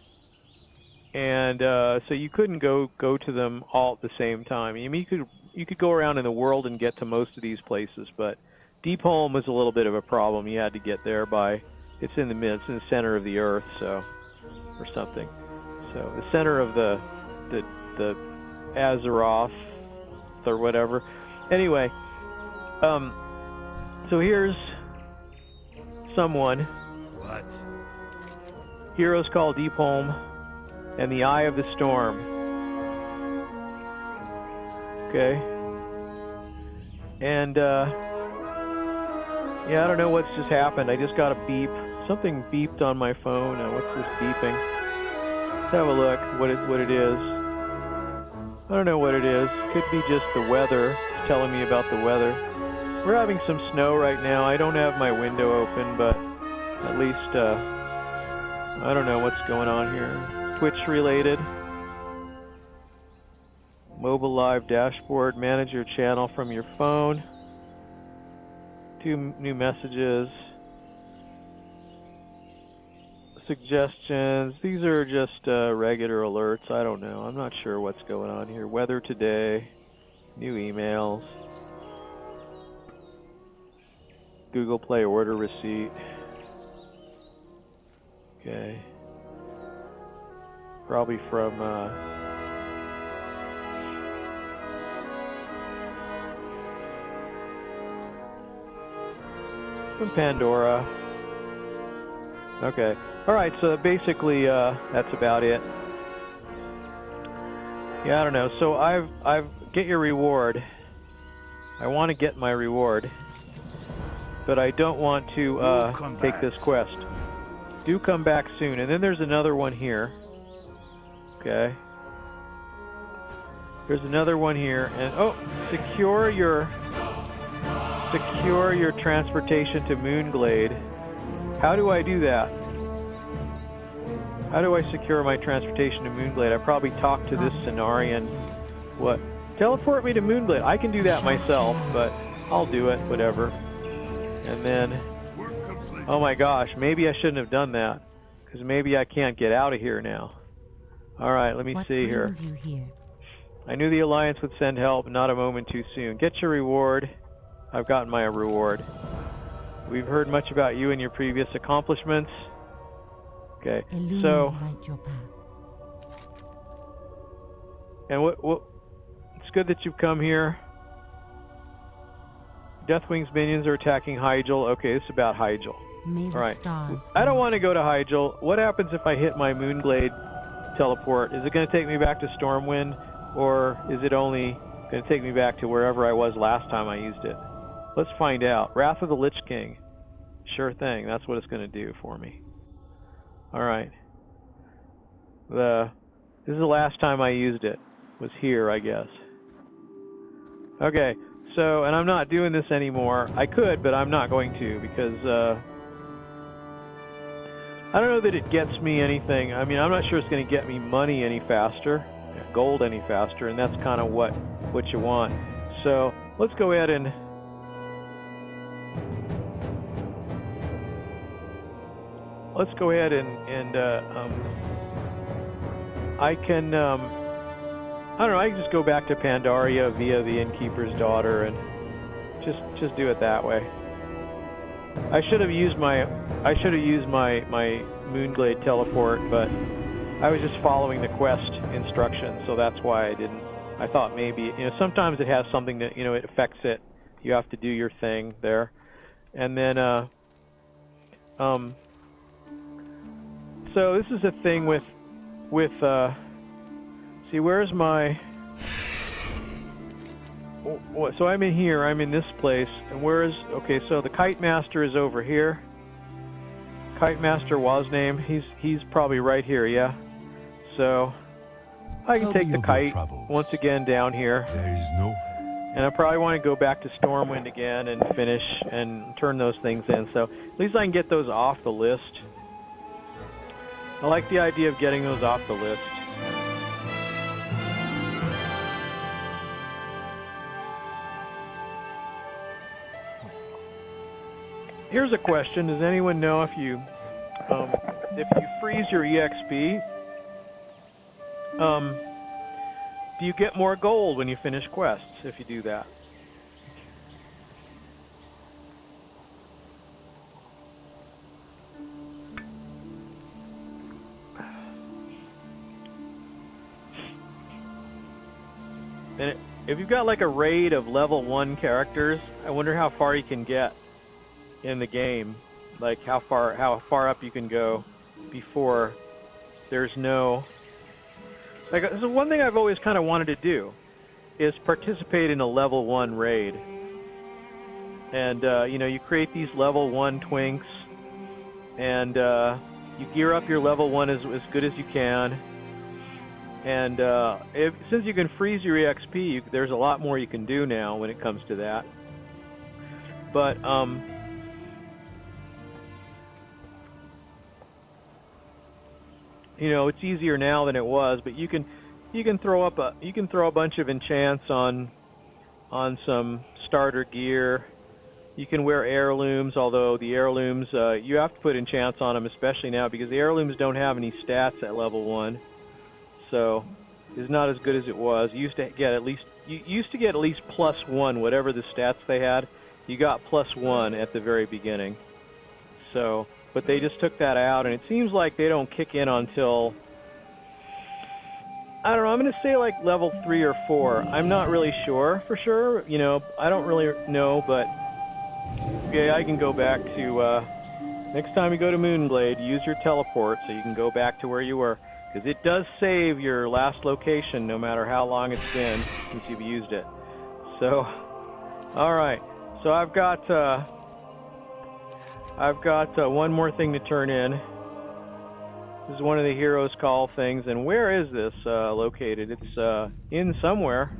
and so you couldn't go to them all at the same time. I mean, you could go around in the world and get to most of these places, but Deep Home was a little bit of a problem. You had to get there by... It's in the center of the earth, so, or something. So the center of the Azeroth or whatever. Anyway, so here's someone. What? Heroes call Deep Home and the Eye of the Storm. Okay. And yeah, I don't know what's just happened. I just got a beep. Something beeped on my phone. What's this beeping? Let's have a look what it is. I don't know what it is. Could be just the weather. It's telling me about the weather. We're having some snow right now. I don't have my window open, but at least I don't know what's going on here. Twitch related. Mobile live dashboard. Manage your channel from your phone. 2 new messages. Suggestions. These are just regular alerts. I don't know. I'm not sure what's going on here. Weather today. New emails. Google Play order receipt. Okay. Probably from Pandora. Okay. Alright, so basically that's about it. Yeah, I don't know. So I've get your reward. I want to get my reward, but I don't want to take this quest. Do come back soon. And then there's another one here. Okay. There's another one here, and oh, secure your transportation to Moonglade. How do I do that? How do I secure my transportation to Moonglade? I probably talked to this Cenarian. What? Teleport me to Moonglade. I can do that myself, but I'll do it, whatever. And then, oh my gosh, maybe I shouldn't have done that, because maybe I can't get out of here now. Alright, let me see here. I knew the Alliance would send help, not a moment too soon. Get your reward. I've gotten my reward. We've heard much about you and your previous accomplishments. Okay, so... And what... It's good that you've come here. Deathwing's minions are attacking Hyjal. Okay, this is about Hyjal. Alright. I don't want to go to Hyjal. What happens if I hit my Moonglade teleport? Is it going to take me back to Stormwind, or is it only going to take me back to wherever I was last time I used it? Let's find out. Wrath of the Lich King. Sure thing. That's what it's going to do for me. Alright. This is the last time I used it. Was here, I guess. Okay. So, and I'm not doing this anymore. I could, but I'm not going to, because I don't know that it gets me anything. I mean, I'm not sure it's going to get me money any faster, gold any faster, and that's kind of what you want. So, let's go ahead and I can, I don't know, I can just go back to Pandaria via the Innkeeper's Daughter and just do it that way. I should have used my Moonglade teleport, but I was just following the quest instructions, so that's why I didn't. I thought maybe, you know, sometimes it has something that, you know, it affects it. You have to do your thing there. And then so this is a thing with see, where's my... So I'm in here, I'm in this place, and where's... Okay, so the Kite Master is over here. Kite Master Wazname, he's probably right here, yeah? So, I can take the kite once again down here. There is no... And I probably want to go back to Stormwind again and finish and turn those things in. So at least I can get those off the list. I like the idea of getting those off the list. Here's a question. Does anyone know if you freeze your EXP, do you get more gold when you finish quests if you do that? And if you've got like a raid of level 1 characters, I wonder how far you can get in the game. Like how far up you can go before there's no... Like, so one thing I've always kind of wanted to do is participate in a level 1 raid. And, you know, you create these level 1 twinks, and you gear up your level 1 as good as you can. And since you can freeze your EXP, there's a lot more you can do now when it comes to that. But, you know, it's easier now than it was, but you can throw a bunch of enchants on some starter gear. You can wear heirlooms, although the heirlooms you have to put enchants on them, especially now because the heirlooms don't have any stats at level 1, so it's not as good as it was. You used to get at least +1, whatever the stats they had. You got +1 at the very beginning, so. But they just took that out, and it seems like they don't kick in until, I don't know, I'm going to say like level 3 or 4. I'm not really sure for sure, you know, I don't really know, but yeah, I can go back to, next time you go to Moonglade, use your teleport so you can go back to where you were, because it does save your last location no matter how long it's been since you've used it. So, alright, so I've got one more thing to turn in. This is one of the Heroes Call things, and where is this located? It's in somewhere.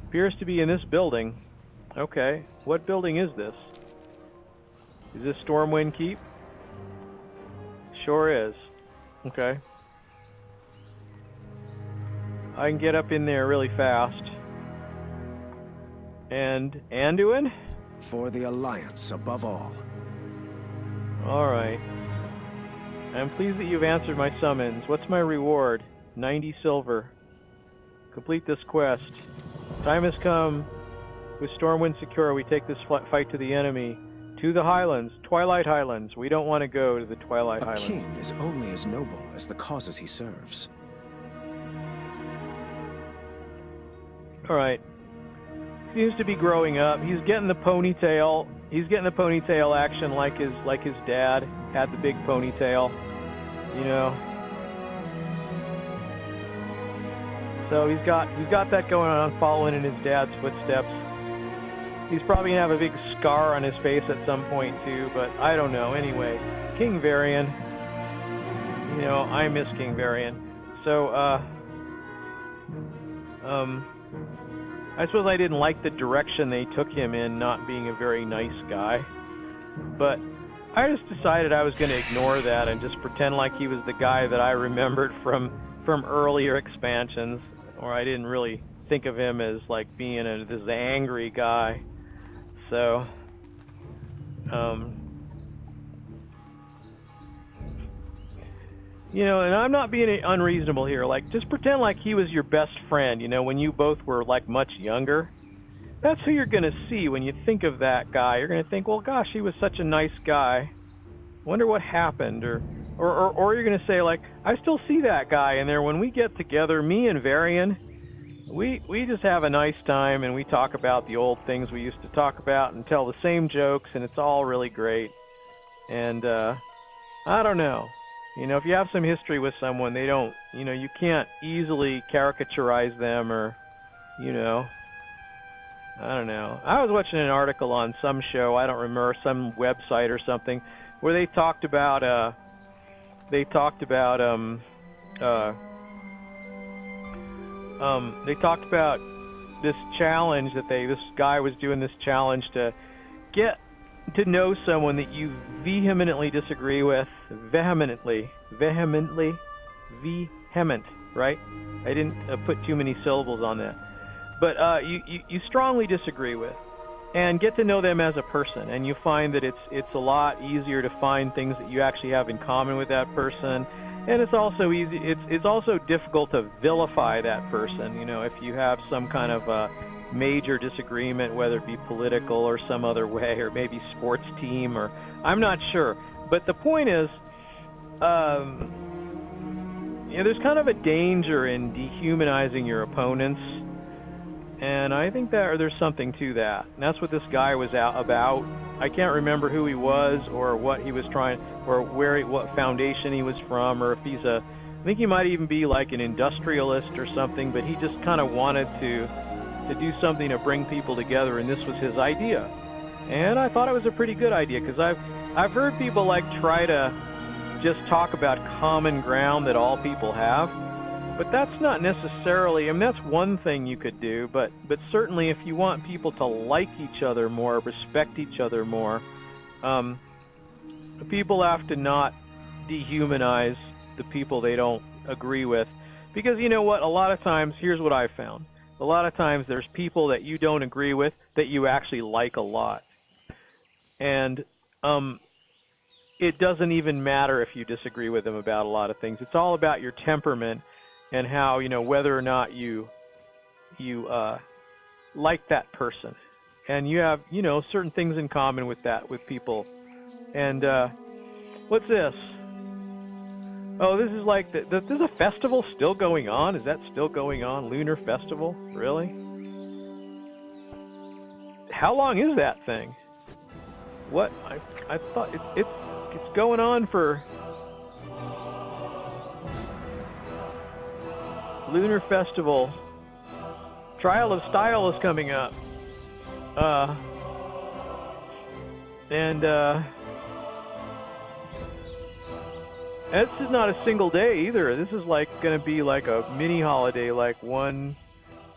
Appears to be in this building. Okay, what building is this? Is this Stormwind Keep? Sure is. Okay. I can get up in there really fast. And Anduin? For the Alliance above all. Alright. I'm pleased that you've answered my summons. What's my reward? 90 silver. Complete this quest. Time has come. With Stormwind secure, we take this fight to the enemy. To the Highlands. Twilight Highlands. We don't want to go to the Twilight Highlands. A king is only as noble as the causes he serves. Alright. Seems to be growing up. He's getting the ponytail. He's getting the ponytail action like his dad had the big ponytail, you know. So he's got that going on, following in his dad's footsteps. He's probably gonna have a big scar on his face at some point too, but I don't know. Anyway, King Varian. You know, I miss King Varian. So I suppose I didn't like the direction they took him in, not being a very nice guy. But I just decided I was going to ignore that and just pretend like he was the guy that I remembered from earlier expansions, or I didn't really think of him as like being this angry guy. So, you know, and I'm not being unreasonable here. Like, just pretend like he was your best friend, you know, when you both were, like, much younger. That's who you're going to see when you think of that guy. You're going to think, well, gosh, he was such a nice guy. Wonder what happened. Or you're going to say, like, I still see that guy in there. When we get together, me and Varian, we just have a nice time, and we talk about the old things we used to talk about and tell the same jokes, and it's all really great. And, I don't know. You know, if you have some history with someone, they don't, you know, you can't easily caricaturize them or, you know, I don't know. I was watching an article on some show, I don't remember, some website or something, where they talked about this challenge that this guy was doing, this challenge to get to know someone that you vehemently disagree with, vehement, right? I didn't put too many syllables on that. But you strongly disagree with, and get to know them as a person, and you find that it's a lot easier to find things that you actually have in common with that person, and it's also it's also difficult to vilify that person. You know, if you have some kind of major disagreement, whether it be political or some other way, or maybe sports team, or I'm not sure. But the point is, you know, there's kind of a danger in dehumanizing your opponents. And I think that there's something to that. And that's what this guy was out about. I can't remember who he was or what he was trying, or what foundation he was from, or if he's I think he might even be like an industrialist or something, but he just kind of wanted to do something to bring people together, and this was his idea. And I thought it was a pretty good idea, because I've heard people like try to just talk about common ground that all people have. But that's not necessarily, I mean, that's one thing you could do, but certainly if you want people to like each other more, respect each other more, people have to not dehumanize the people they don't agree with. Because you know what, a lot of times, here's what I found. A lot of times there's people that you don't agree with that you actually like a lot. And it doesn't even matter if you disagree with them about a lot of things. It's all about your temperament and how, you know, whether or not you like that person, and you have, you know, certain things in common with people. And what's this? Oh, this is like there's a festival still going on. Is that still going on? Lunar Festival? Really? How long is that thing? What? I thought it's going on for. Lunar Festival. Trial of Style is coming up. This is not a single day either. This is like going to be like a mini holiday, like 1,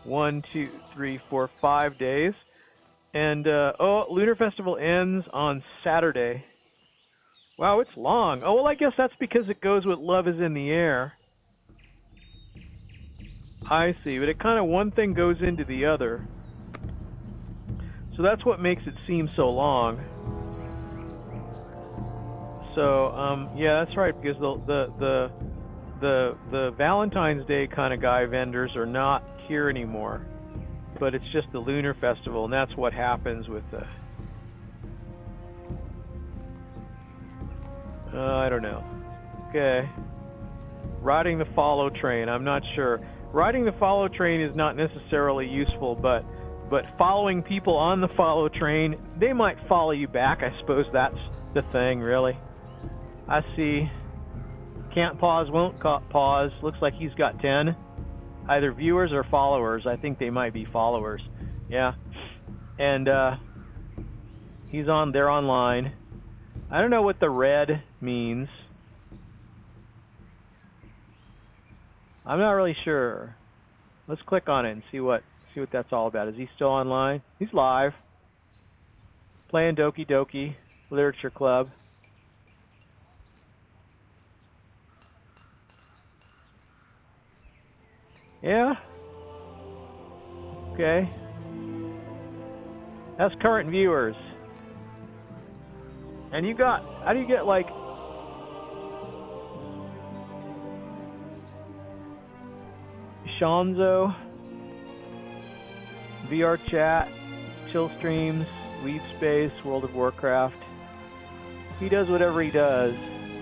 2, 3, 4, 5 days. And Lunar Festival ends on Saturday. Wow, it's long. Oh, well, I guess that's because it goes with Love is in the Air. I see, but it kind of, one thing goes into the other. So that's what makes it seem so long. So, yeah, that's right, because the Valentine's Day kind of guy vendors are not here anymore. But it's just the Lunar Festival, and that's what happens with the... I don't know. Okay. Riding the follow train, I'm not sure. Riding the follow train is not necessarily useful, but following people on the follow train, they might follow you back. I suppose that's the thing, really. I see. Can't pause, won't pause. Looks like he's got 10. Either viewers or followers. I think they might be followers. Yeah. And they're online. I don't know what the red means. I'm not really sure. Let's click on it and see what that's all about. Is he still online? He's live. Playing Doki Doki Literature Club. Yeah. Okay. That's current viewers. And how do you get like Shanzo, VR Chat, Chill Streams, Weeb Space, World of Warcraft. He does whatever he does,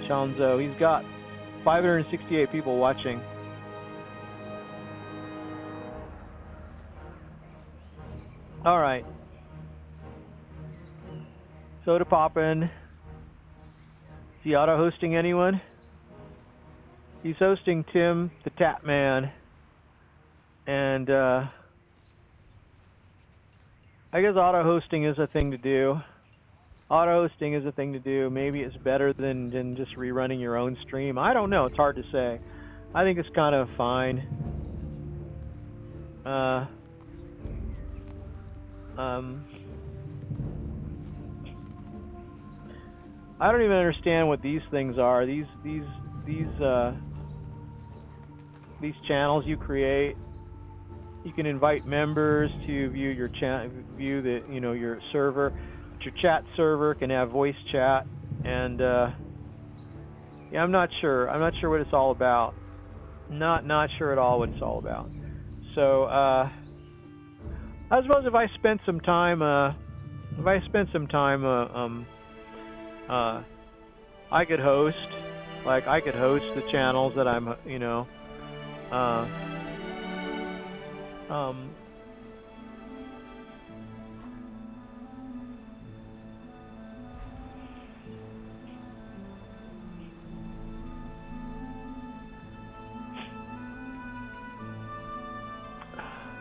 Shanzo. He's got 568 people watching. Alright. Soda Poppin'. Is he auto-hosting anyone? He's hosting Tim the Tap Man, and I guess auto-hosting is a thing to do. Auto-hosting is a thing to do. Maybe it's better than just rerunning your own stream. I don't know. It's hard to say. I think it's kind of fine. I don't even understand what these things are. These channels you create. You can invite members to view your chat, view the your server. But your chat server can have voice chat, and yeah, I'm not sure. I'm not sure what it's all about. Not sure at all what it's all about. So I suppose if I spent some time, I could host. Like, I could host the channels that I'm,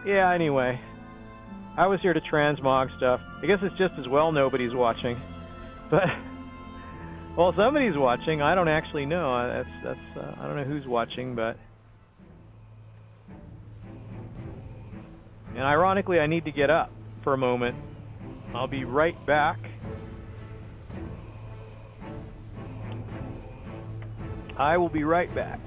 yeah, anyway. I was here to transmog stuff. I guess it's just as well nobody's watching. But, well, somebody's watching. I don't actually know. That's I don't know who's watching, but... And ironically, I need to get up for a moment. I'll be right back. I will be right back.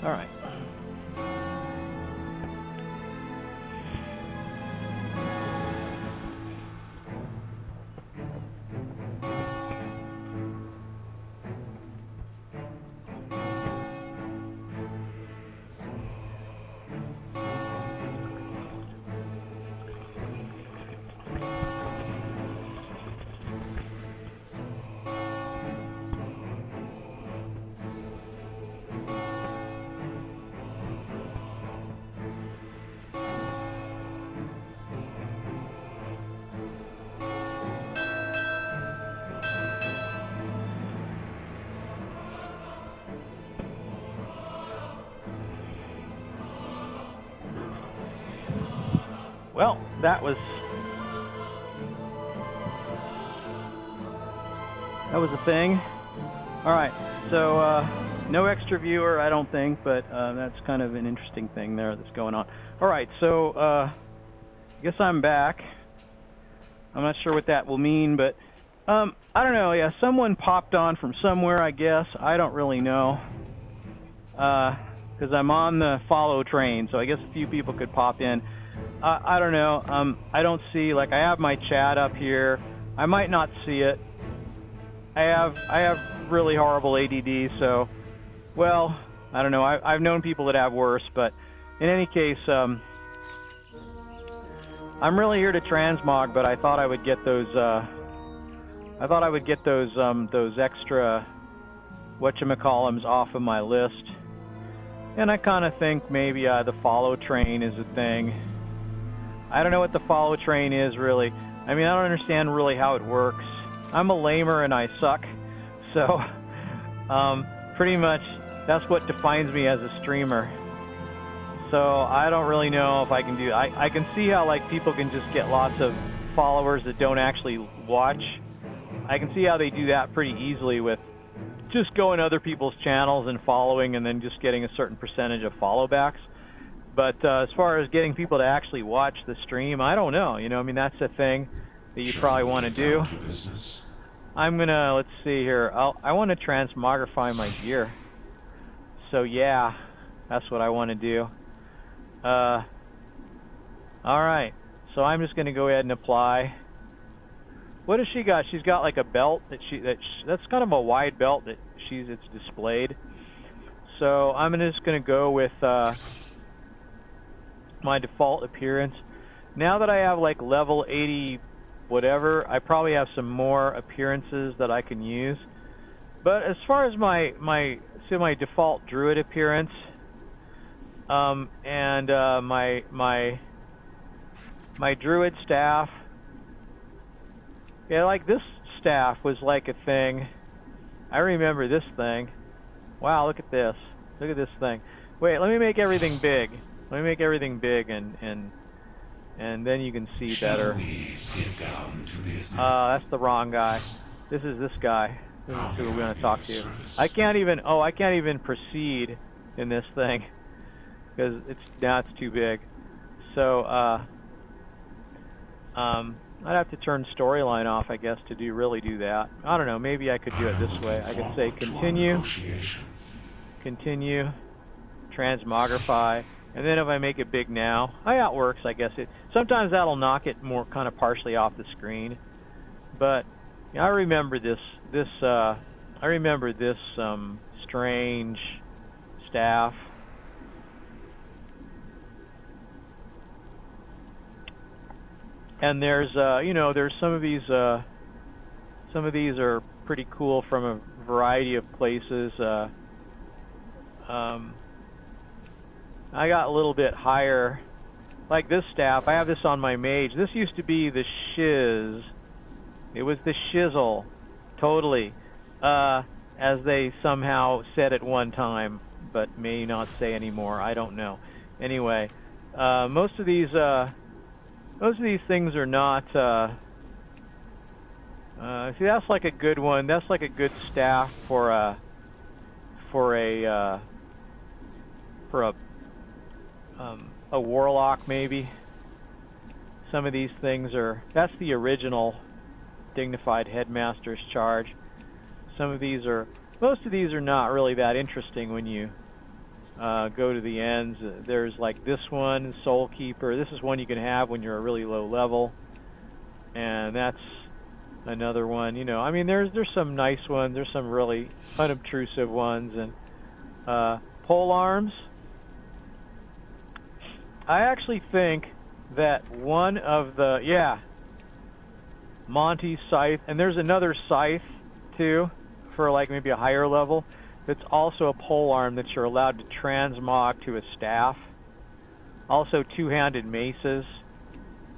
All right. Well, that was a thing. All right, so no extra viewer, I don't think, but that's kind of an interesting thing there that's going on. All right, so I guess I'm back. I'm not sure what that will mean, but I don't know. Yeah, someone popped on from somewhere, I guess. I don't really know, because I'm on the follow train, so I guess a few people could pop in. I don't know. I don't see, like, I have my chat up here. I might not see it. I have really horrible ADD, so, well, I don't know. I've known people that have worse, but in any case, I'm really here to transmog, but I thought I would get those. I thought I would get those extra whatchamacallums off of my list. And I kind of think maybe the follow train is a thing. I don't know what the follow train is really. I mean, I don't understand really how it works. I'm a lamer and I suck, so pretty much that's what defines me as a streamer. So I don't really know if I can do. I can see how like people can just get lots of followers that don't actually watch. I can see how they do that pretty easily with just going to other people's channels and following and then just getting a certain percentage of follow backs. But as far as getting people to actually watch the stream, I don't know. You know, I mean, that's a thing that you probably want to do. I'm gonna, let's see here. I want to transmogrify my gear. So yeah, that's what I want to do. All right. So I'm just gonna go ahead and apply. What has she got? She's got like a belt that's kind of a wide belt that it's displayed. So I'm just gonna go with my default appearance. Now that I have like level 80 whatever, I probably have some more appearances that I can use. But as far as my default druid appearance, and my druid staff, yeah, like this staff was like a thing. I remember this thing. Wow, look at this. Look at this thing. Wait, let me make everything big. Let me make everything big and then you can see better. That's the wrong guy. This is this guy. This is who we're going to talk to. I can't even proceed in this thing because it's too big. So I'd have to turn storyline off, I guess, to really do that. I don't know. Maybe I could do it this way. I could say continue, transmogrify, and then if I make it big now, that works. I guess sometimes that'll knock it more kind of partially off the screen. But you know, I remember this strange staff. And there's you know, there's some of these are pretty cool from a variety of places. I got a little bit higher, like this staff. I have this on my mage. This used to be the shiz. It was the shizzle, totally, as they somehow said at one time, but may not say anymore. I don't know. Anyway, most of these things are not. See, that's like a good one. That's like a good staff for a warlock, maybe. Some of these things are. That's the original dignified headmaster's charge. Some of these are. Most of these are not really that interesting when you go to the ends. There's like this one, Soul Keeper. This is one you can have when you're a really low level, and that's another one. You know, I mean, there's some nice ones. There's some really unobtrusive ones, and pole arms. I actually think that one of the Monty's scythe, and there's another scythe too for like maybe a higher level. It's also a pole arm that you're allowed to transmog to a staff. Also, two-handed maces.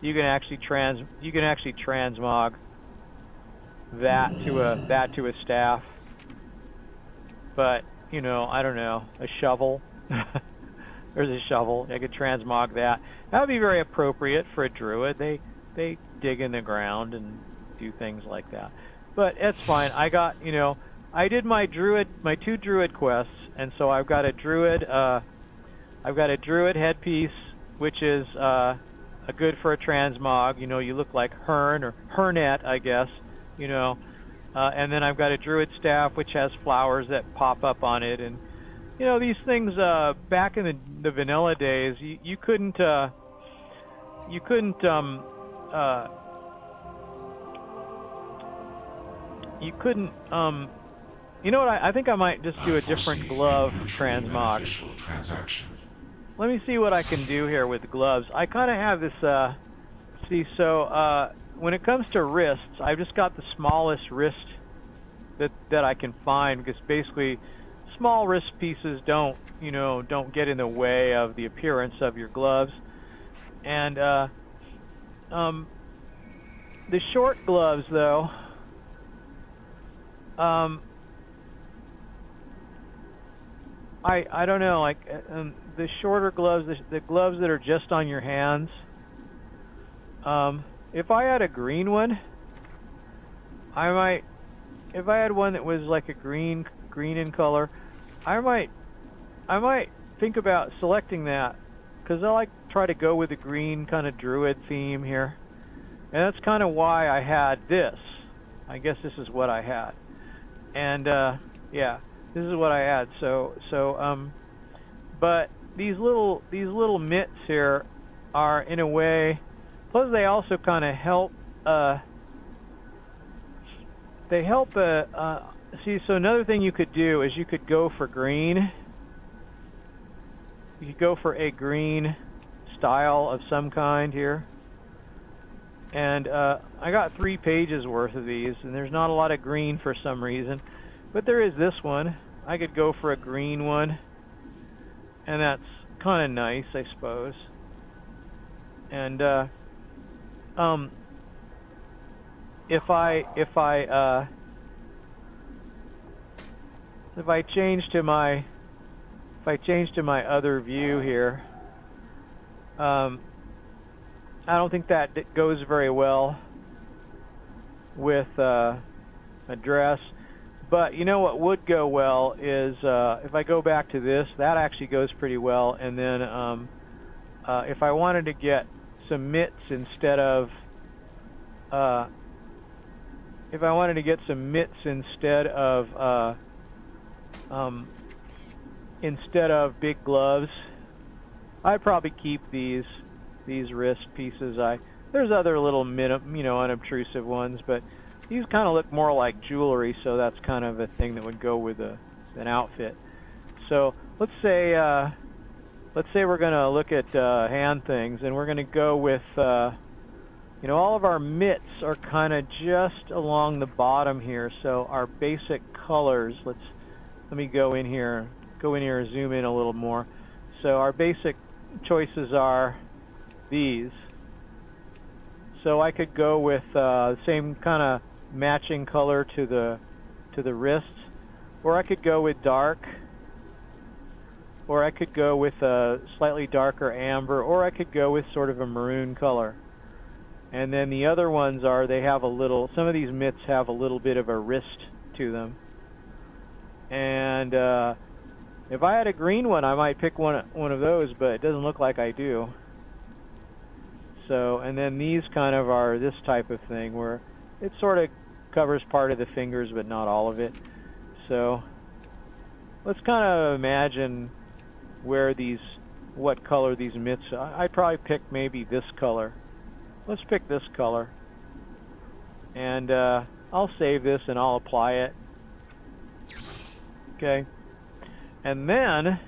You can actually transmog that to a staff. But you know, I don't know, a shovel. There's a shovel. I could transmog that. That would be very appropriate for a druid. They dig in the ground and do things like that. But it's fine. I got, you know, I did my two druid quests, and so I've got a druid headpiece, which is good for a transmog. You know, you look like Hern or Hernet, I guess. You know, and then I've got a druid staff, which has flowers that pop up on it, and you know, these things back in the vanilla days, you couldn't you know what, I think I might just do a different glove transmog. Let me see what I can do here with gloves. I kind of have this See, so when it comes to wrists, I've just got the smallest wrist that I can find, because basically small wrist pieces don't get in the way of the appearance of your gloves. And the short gloves, though, I don't know, like the shorter gloves, the gloves that are just on your hands. If I had a green one, I might. If I had one that was like a green in color, I might think about selecting that, because I like to try to go with the green kind of druid theme here, and that's kind of why I had this. I guess this is what I had, and yeah, this is what I had. But these little mitts here are, in a way, plus they also kind of help. They help. See, so another thing you could do is you could go for green. You could go for a green style of some kind here. And I got 3 pages worth of these, and there's not a lot of green for some reason. But there is this one. I could go for a green one. And that's kind of nice, I suppose. And if I change to my other view here, I don't think that goes very well with a dress. But you know what would go well is if I go back to this, that actually goes pretty well. And then if I wanted to get some mitts instead of big gloves, I'd probably keep these wrist pieces. There's other little unobtrusive ones, but these kind of look more like jewelry, so that's kind of a thing that would go with an outfit. So let's say we're going to look at hand things, and we're going to go with all of our mitts are kind of just along the bottom here. So our basic colors, let me go in here and zoom in a little more. So our basic choices are these. So I could go with the same kind of matching color to the wrists, or I could go with dark, or I could go with a slightly darker amber, or I could go with sort of a maroon color. And then the other ones are, some of these mitts have a little bit of a wrist to them. And if I had a green one, I might pick one of those, but it doesn't look like I do. So, and then these kind of are this type of thing, where it sort of covers part of the fingers, but not all of it. So let's kind of imagine what color these mitts are. I'd probably pick maybe this color. Let's pick this color. And I'll save this and I'll apply it. Okay. And then,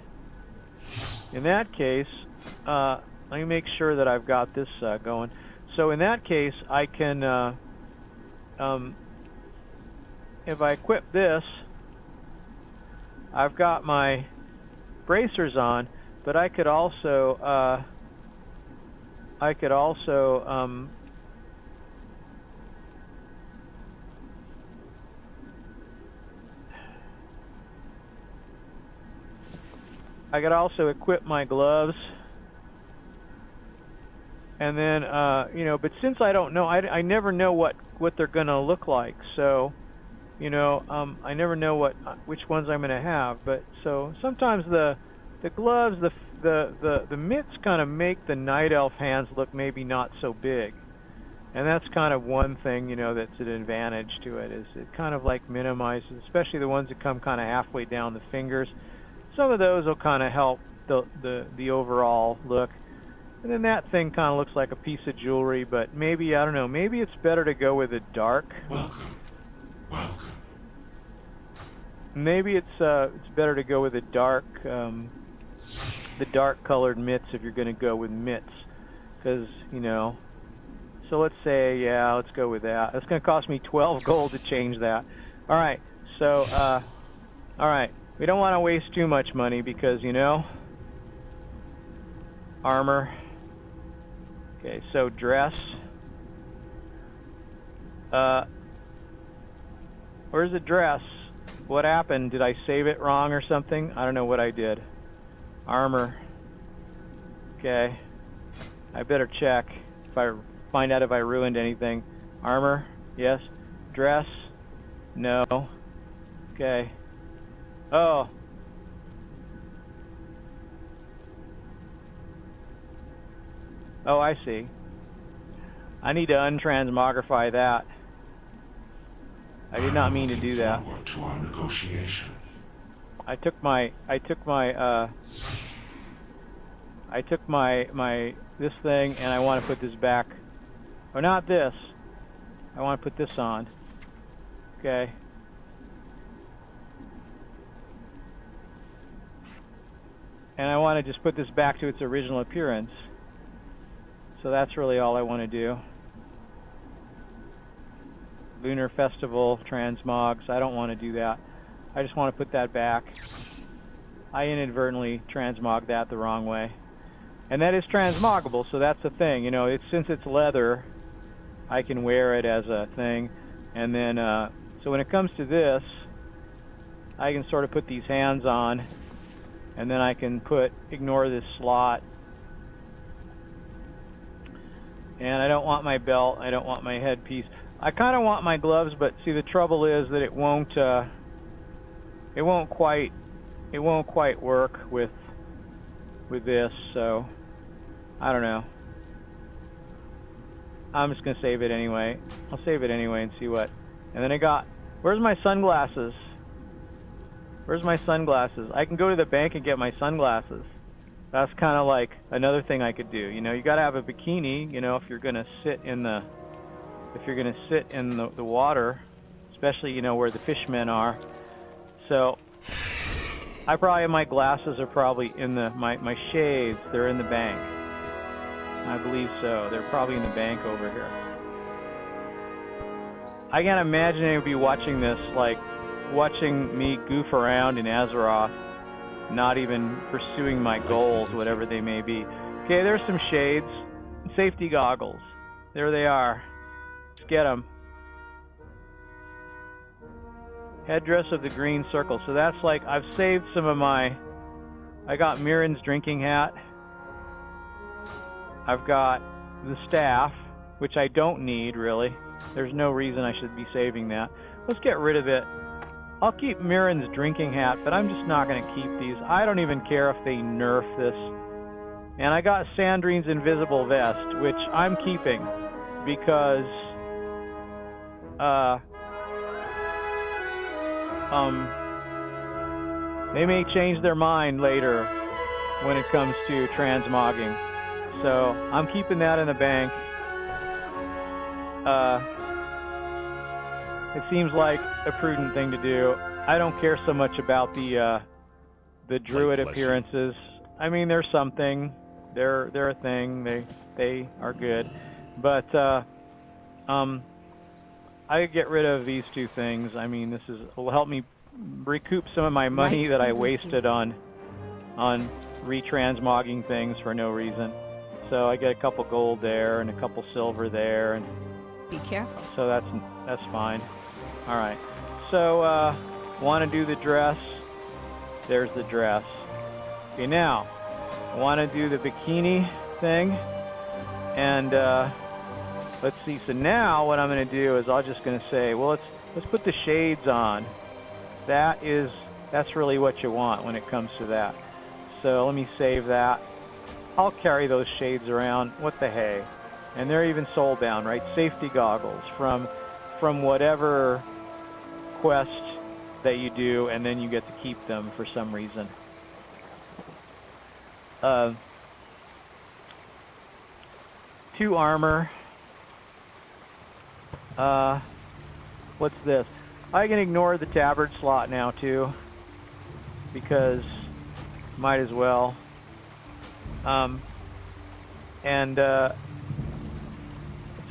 in that case, let me make sure that I've got this going. So in that case, I can, if I equip this, I've got my bracers on, but I could also equip my gloves, and then but since I don't know, I never know what they're gonna look like, so I never know which ones I'm gonna have. But so sometimes the gloves, the mitts kind of make the night elf hands look maybe not so big, and that's kind of one thing that's an advantage to it, is it kind of like minimizes, especially the ones that come kind of halfway down the fingers. Some of those will kind of help the overall look. And then that thing kind of looks like a piece of jewelry, but maybe, I don't know, maybe it's better to go with a dark. Welcome. Maybe it's better to go with a dark, the dark colored mitts if you're going to go with mitts, because So let's say, yeah, let's go with that. That's going to cost me 12 gold to change that. All right. So, all right. We don't want to waste too much money because, you know, armor. Okay, so dress. Where's the dress? What happened? Did I save it wrong or something? I don't know what I did. Armor. Okay. I better check if I find out if I ruined anything. Armor. Yes. Dress. No. Okay. Oh. Oh, I see. I need to untransmogrify that. I did not mean to do that. To our negotiation. I took my this thing and I want to put this back. Or not this. I want to put this on. Okay. And I want to just put this back to its original appearance. So that's really all I want to do. Lunar Festival, transmogs. I don't want to do that. I just want to put that back. I inadvertently transmogged that the wrong way. And that is transmoggable, so that's the thing. You know, since it's leather, I can wear it as a thing. And then, so when it comes to this, I can sort of put these hands on, and then I can ignore this slot. And I don't want my belt, I don't want my headpiece. I kind of want my gloves, but see, the trouble is that it won't quite work with this, so I don't know. I'm just gonna save it anyway. I'll save it anyway and see what. And then I got, where's my sunglasses? Where's my sunglasses? I can go to the bank and get my sunglasses. That's kind of like another thing I could do. You know, you gotta have a bikini, you know, if you're gonna sit in the the water, especially, you know, where the fishmen are. So I probably, my glasses are probably in my shades, they're in the bank. I believe so. They're probably in the bank over here. I can't imagine anybody watching this, like watching me goof around in Azeroth, not even pursuing my goals, whatever they may be. Okay, there's some shades. Safety goggles. There they are. Let's get them. Headdress of the green circle. So that's like, I've saved some of my... I got Mirren's drinking hat. I've got the staff, which I don't need, really. There's no reason I should be saving that. Let's get rid of it. I'll keep Mirren's drinking hat, but I'm just not going to keep these. I don't even care if they nerf this. And I got Sandrine's invisible vest, which I'm keeping because they may change their mind later when it comes to transmogging. So I'm keeping that in the bank. It seems like a prudent thing to do. I don't care so much about the druid appearances. I mean, they're something. They're a thing. They are good. But I get rid of these two things. I mean, this will help me recoup some of my money that I wasted on retransmogging things for no reason. So I get a couple gold there and a couple silver there, and Be careful. so that's fine. All right. So want to do the dress? There's the dress. Okay, now I want to do the bikini thing, and let's see. So now what I'm going to do is I'm just going to say, well, let's put the shades on. That's really what you want when it comes to that. So let me save that. I'll carry those shades around. What the hey? And they're even soulbound, right? Safety goggles from whatever quest that you do, and then you get to keep them for some reason. 2 armor. What's this? I can ignore the tabard slot now too, because might as well.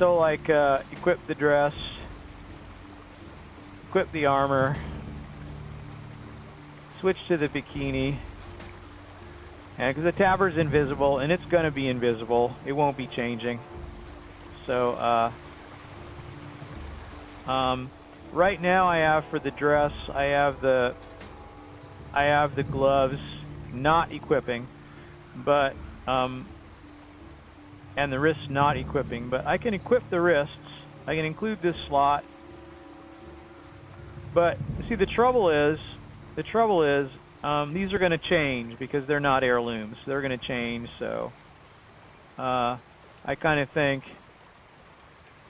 It's So like equip the dress, equip the armor, switch to the bikini, and because the tabard's invisible, and it's going to be invisible, it won't be changing. So right now I have for the dress, I have the gloves not equipping, but and the wrists not equipping, but I can equip the wrists. I can include this slot. But see, the trouble is these are going to change because they're not heirlooms. They're going to change. So I kind of think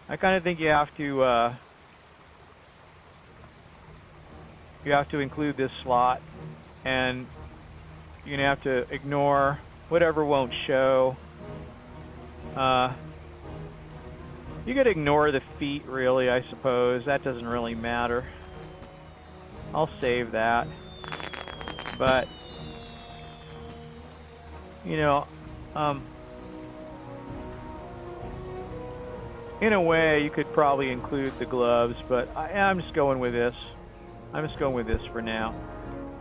you have to include this slot, and you're gonna have to ignore whatever won't show. You could ignore the feet, really, I suppose. That doesn't really matter. I'll save that. But, you know, in a way, you could probably include the gloves, but I'm just going with this. I'm just going with this for now.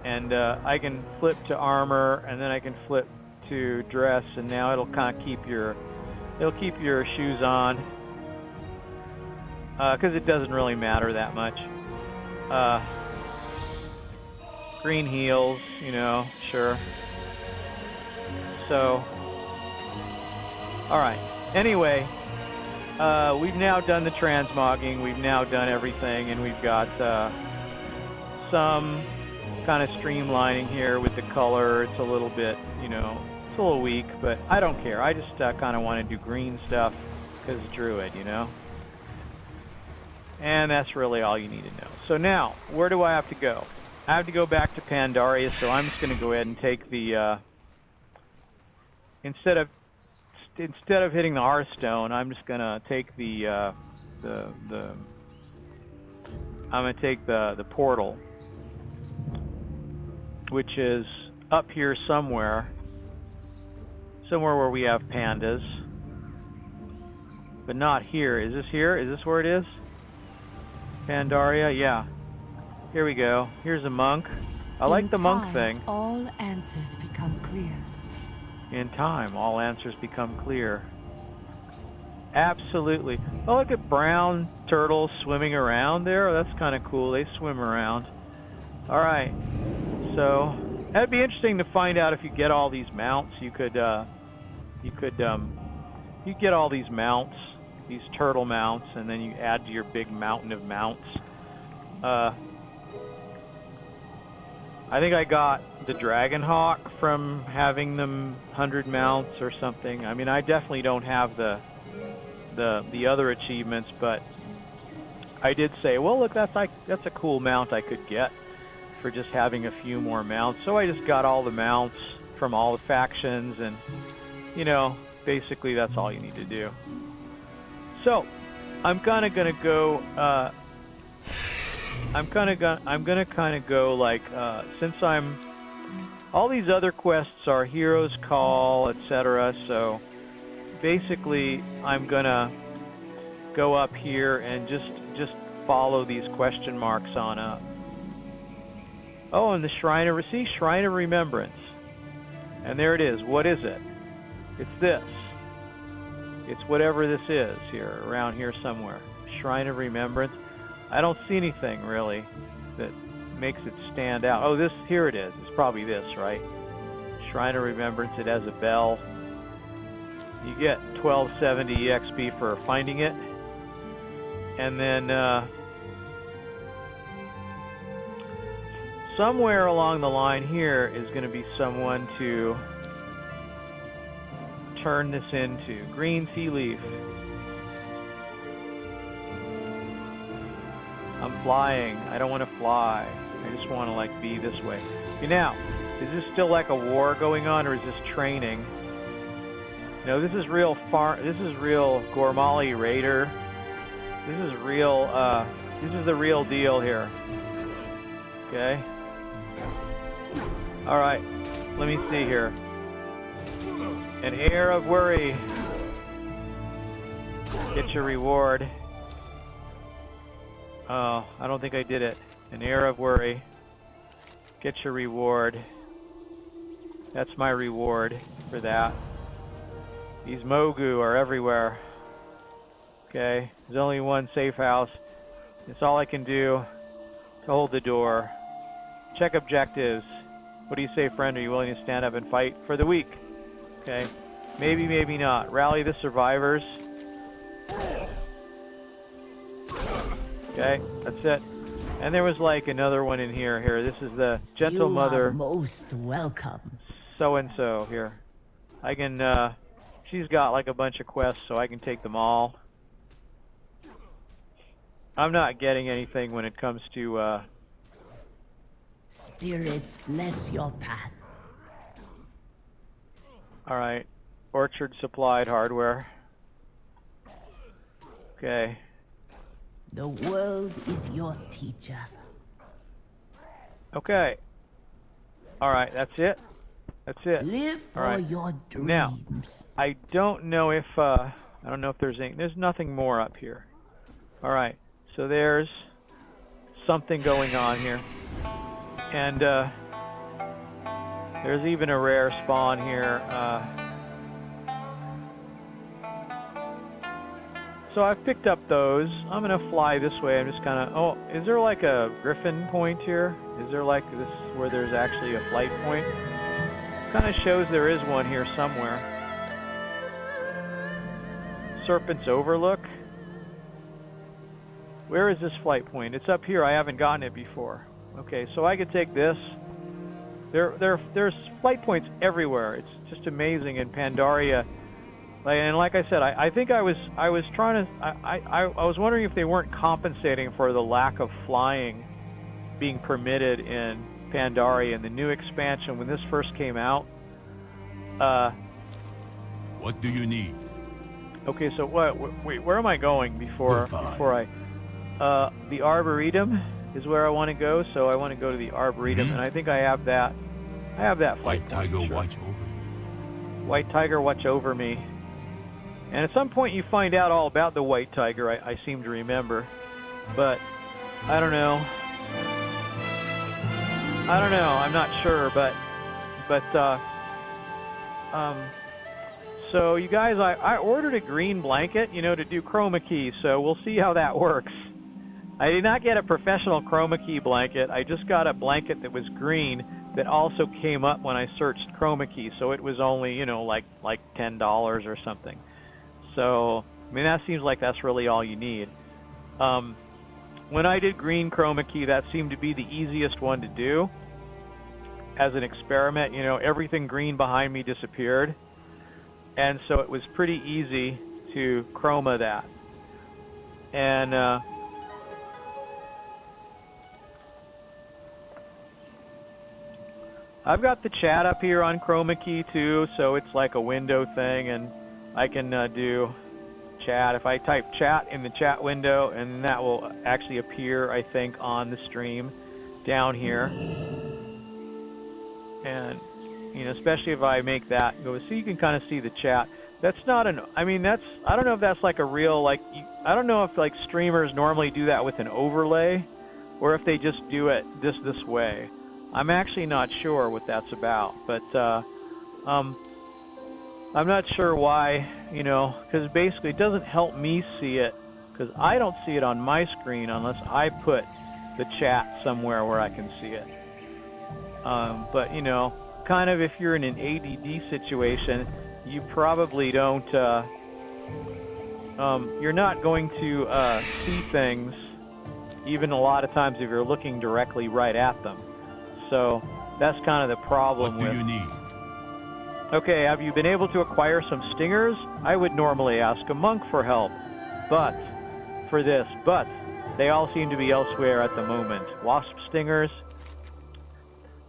And I can flip to armor, and then I can flip to dress, and now it'll kind of keep your shoes on, because it doesn't really matter that much. Green heels, you know, sure. So, all right. Anyway, we've now done the transmogging. We've now done everything, and we've got some kind of streamlining here with the color. It's a little bit, you know, it's a little weak, but I don't care. I just kind of want to do green stuff because Druid, you know. And that's really all you need to know. So now, where do I have to go? I have to go back to Pandaria, so I'm just going to go ahead and take the instead of hitting the Hearthstone, I'm just going to take the portal, which is up here somewhere where we have pandas, but not here. Is this here? Is this where it is? Pandaria, yeah. Here we go. Here's a monk. I like the monk thing. All answers become clear. In time, all answers become clear. Absolutely. Oh, look at brown turtles swimming around there. That's kind of cool. They swim around. All right. So that'd be interesting to find out if you get all these mounts. You could get all these mounts, these turtle mounts, and then you add to your big mountain of mounts. I think I got the Dragon Hawk from having them 100 mounts or something. I mean, I definitely don't have the other achievements, but I did say, well, look, that's a cool mount I could get for just having a few more mounts. So I just got all the mounts from all the factions, and you know, basically that's all you need to do. So I'm kind of gonna go. I'm gonna kind of go like, since all these other quests are Hero's Call, etc. So basically, I'm gonna go up here and just follow these question marks on up. Oh, and the Shrine of Remembrance, and there it is. What is it? It's this. It's whatever this is here, around here somewhere. Shrine of Remembrance. I don't see anything really that makes it stand out. Oh, here it is. It's probably this, right? Shrine of Remembrance. It has a bell. You get 1270 EXP for finding it. And then somewhere along the line here is going to be someone to turn this into. Green tea leaf. I'm flying. I don't want to fly. I just want to like be this way. Now, is this still like a war going on, or is this training? No, this is real This is real Gormali Raider. This is real. This is the real deal here. Okay. All right. Let me see here. An air of worry. Get your reward. Oh, I don't think I did it. An air of worry. Get your reward. That's my reward for that. These Mogu are everywhere. Okay, there's only one safe house. It's all I can do to hold the door. Check objectives. What do you say, friend? Are you willing to stand up and fight for the weak? Okay, maybe, maybe not. Rally the survivors. Okay, that's it. And there was like another one in here. Here, this is the gentle You mother. are most welcome. So and so here. I can. She's got like a bunch of quests, so I can take them all. I'm not getting anything when it comes to. Spirits bless your path. All right, orchard supplied hardware. Okay. The world is your teacher. Okay. All right, that's it. That's it. Live for right. your dreams. Now, I don't know if there's nothing more up here. All right. So there's something going on here. And there's even a rare spawn here. So I've picked up those. I'm gonna fly this way. I'm just kind of. Oh, is there like a griffin point here? Is there like this where there's actually a flight point? Kind of shows there is one here somewhere. Serpent's Overlook. Where is this flight point? It's up here. I haven't gotten it before. Okay, so I could take this. There's flight points everywhere. It's just amazing in Pandaria. And like I said, I think I was trying to. I was wondering if they weren't compensating for the lack of flying being permitted in Pandaria in the new expansion when this first came out. What do you need? Okay, so wait, where am I going before I? The Arboretum is where I want to go. So I want to go to the Arboretum, and I think I have that. I have that flight. White Tiger sure. watch over you. White Tiger watch over me. And at some point you find out all about the White Tiger, I seem to remember. But, I don't know. I'm not sure, but so you guys, I ordered a green blanket, to do chroma key, so we'll see how that works. I did not get a professional chroma key blanket, I just got a blanket that was green that also came up when I searched chroma key, so it was only, like $10 or something. So, I mean, that seems like that's really all you need. When I did green chroma key, that seemed to be the easiest one to do. As an experiment, everything green behind me disappeared. And so it was pretty easy to chroma that. And, I've got the chat up here on chroma key too, so it's like a window thing, and I can do chat. If I type chat in the chat window, and that will actually appear, I think, on the stream down here. And, especially if I make that go, so you can kind of see the chat. That's not I don't know if that's like a real, I don't know if like streamers normally do that with an overlay, or if they just do it this way. I'm actually not sure what that's about, but, I'm not sure why, because basically it doesn't help me see it, because I don't see it on my screen unless I put the chat somewhere where I can see it. But, kind of if you're in an ADD situation, you probably don't, you're not going to see things, even a lot of times if you're looking directly right at them. So that's kind of the problem with... What do you need? Okay, have you been able to acquire some stingers? I would normally ask a monk for help, but they all seem to be elsewhere at the moment. Wasp stingers?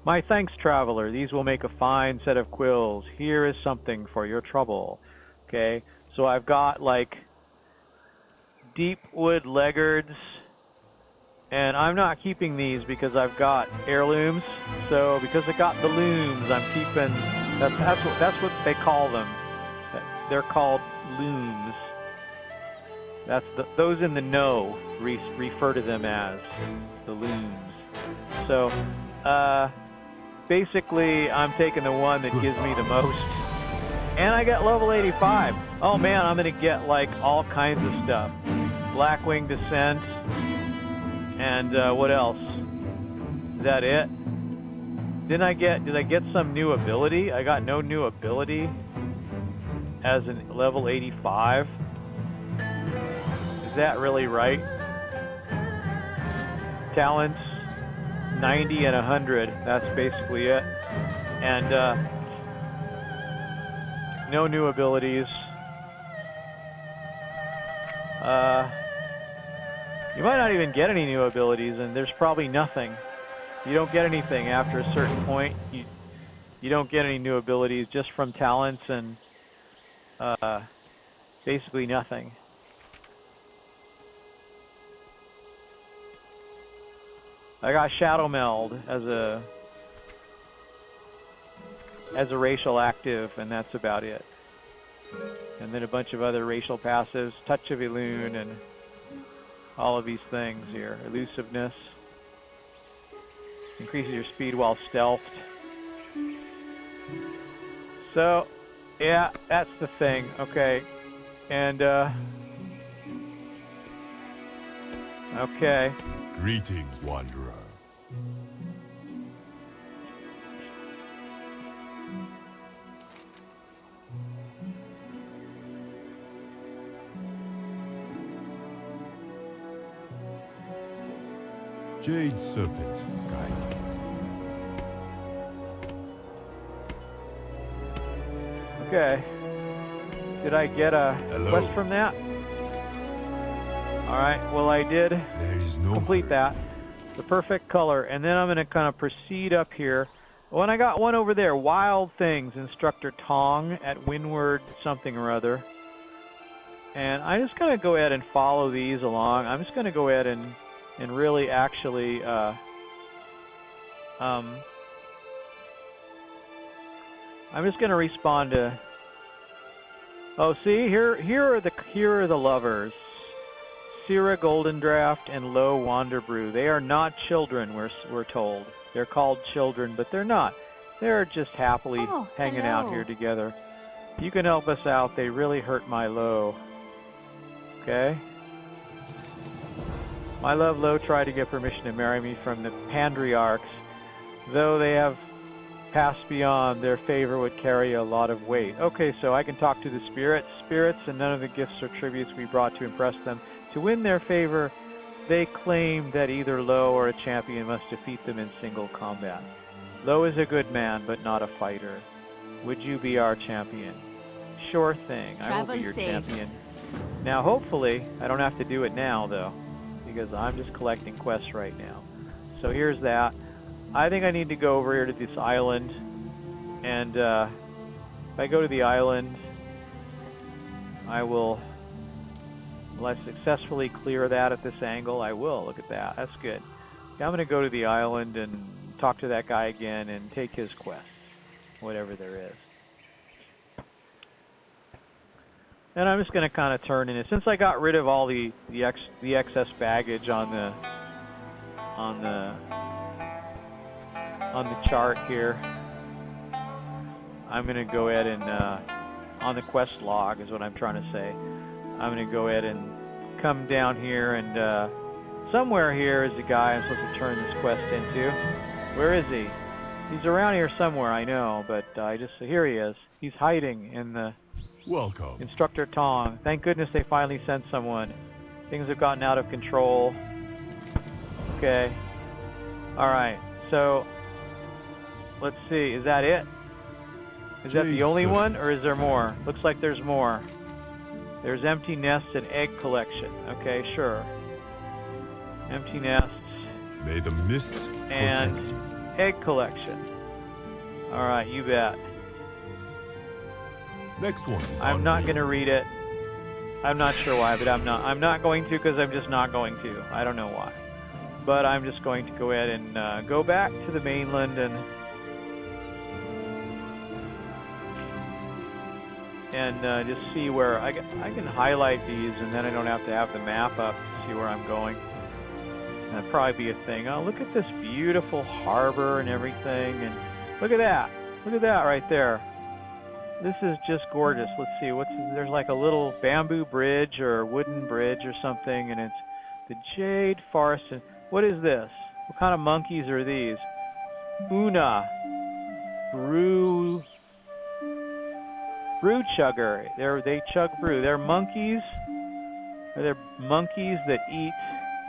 My thanks, traveler. These will make a fine set of quills. Here is something for your trouble. Okay, so I've got like deep wood leggards, and I'm not keeping these because I've got heirlooms. So because I got the looms, I'm keeping. That's what they call them. They're called looms. That's those in the know refer to them as the loons. So, basically, I'm taking the one that gives me the most. And I got level 85. Oh man, I'm gonna get like all kinds of stuff. Blackwing Descent. And what else? Is that it? Did I get some new ability? I got no new ability as a level 85. Is that really right? Talents 90 and 100. That's basically it. And no new abilities. You might not even get any new abilities, and there's probably nothing. You don't get anything after a certain point. You don't get any new abilities just from talents and basically nothing. I got Shadow Meld as a racial active, and that's about it. And then a bunch of other racial passives, Touch of Elune, and all of these things here. Elusiveness. Increases your speed while stealthed. So, yeah, that's the thing. Okay. And, okay. Greetings, Wanderer. Jade Serpent, guide me. Okay. Did I get a Hello. quest from that? Alright, well I did There is no complete hurry. that. The perfect color. And then I'm going to kind of proceed up here. When I got one over there, Wild Things, Instructor Tong at Windward something or other. And I'm just going to go ahead and follow these along. I'm just going to go ahead and really actually I'm just going to respond to. Oh, see here are the lovers, Syrah Golden Draft and Low Wanderbrew. They are not children. We're told they're called children, but they're not. They're just happily hanging out here together. You can help us out. They really hurt my Low. Okay. My love Low tried to get permission to marry me from the Pandariarchs, though they have passed beyond, their favor would carry a lot of weight. Okay, so I can talk to the spirits, and none of the gifts or tributes we brought to impress them. To win their favor, they claim that either Low or a champion must defeat them in single combat. Low is a good man, but not a fighter. Would you be our champion? Sure thing, I will be your champion. Now, hopefully, I don't have to do it now, though, because I'm just collecting quests right now. So here's that. I think I need to go over here to this island, and if I go to the island, I will, I successfully clear that at this angle? I will. Look at that. That's good. Okay, I'm going to go to the island and talk to that guy again and take his quest, whatever there is. And I'm just going to kind of turn in it. Since I got rid of all the excess baggage on the chart here, I'm going to go ahead and on the quest log is what I'm trying to say. I'm going to go ahead and come down here, and somewhere here is the guy I'm supposed to turn this quest into. Where is he? He's around here somewhere, I know, but here he is. He's hiding in the Welcome. Instructor Tong. Thank goodness they finally sent someone. Things have gotten out of control. Okay. Alright, so let's see. Is that it? Is that the only one, or is there more? Looks like there's more. There's empty nests and egg collection. Okay, sure. Empty nests. May the mists and protect you. Egg collection. Alright, you bet. Next one is I'm not on going to read it. I'm not sure why, but I'm not going to, because I'm just not going to. I don't know why. But I'm just going to go ahead and go back to the mainland and just see where I can highlight these, and then I don't have to have the map up to see where I'm going. That'd probably be a thing. Oh, look at this beautiful harbor and everything, and look at that. Look at that right there. This is just gorgeous. Let's see, there's like a little bamboo bridge or wooden bridge or something, and it's the Jade Forest. And what is this? What kind of monkeys are these? Una. Brew chugger. They chug brew. They're monkeys. They're monkeys that eat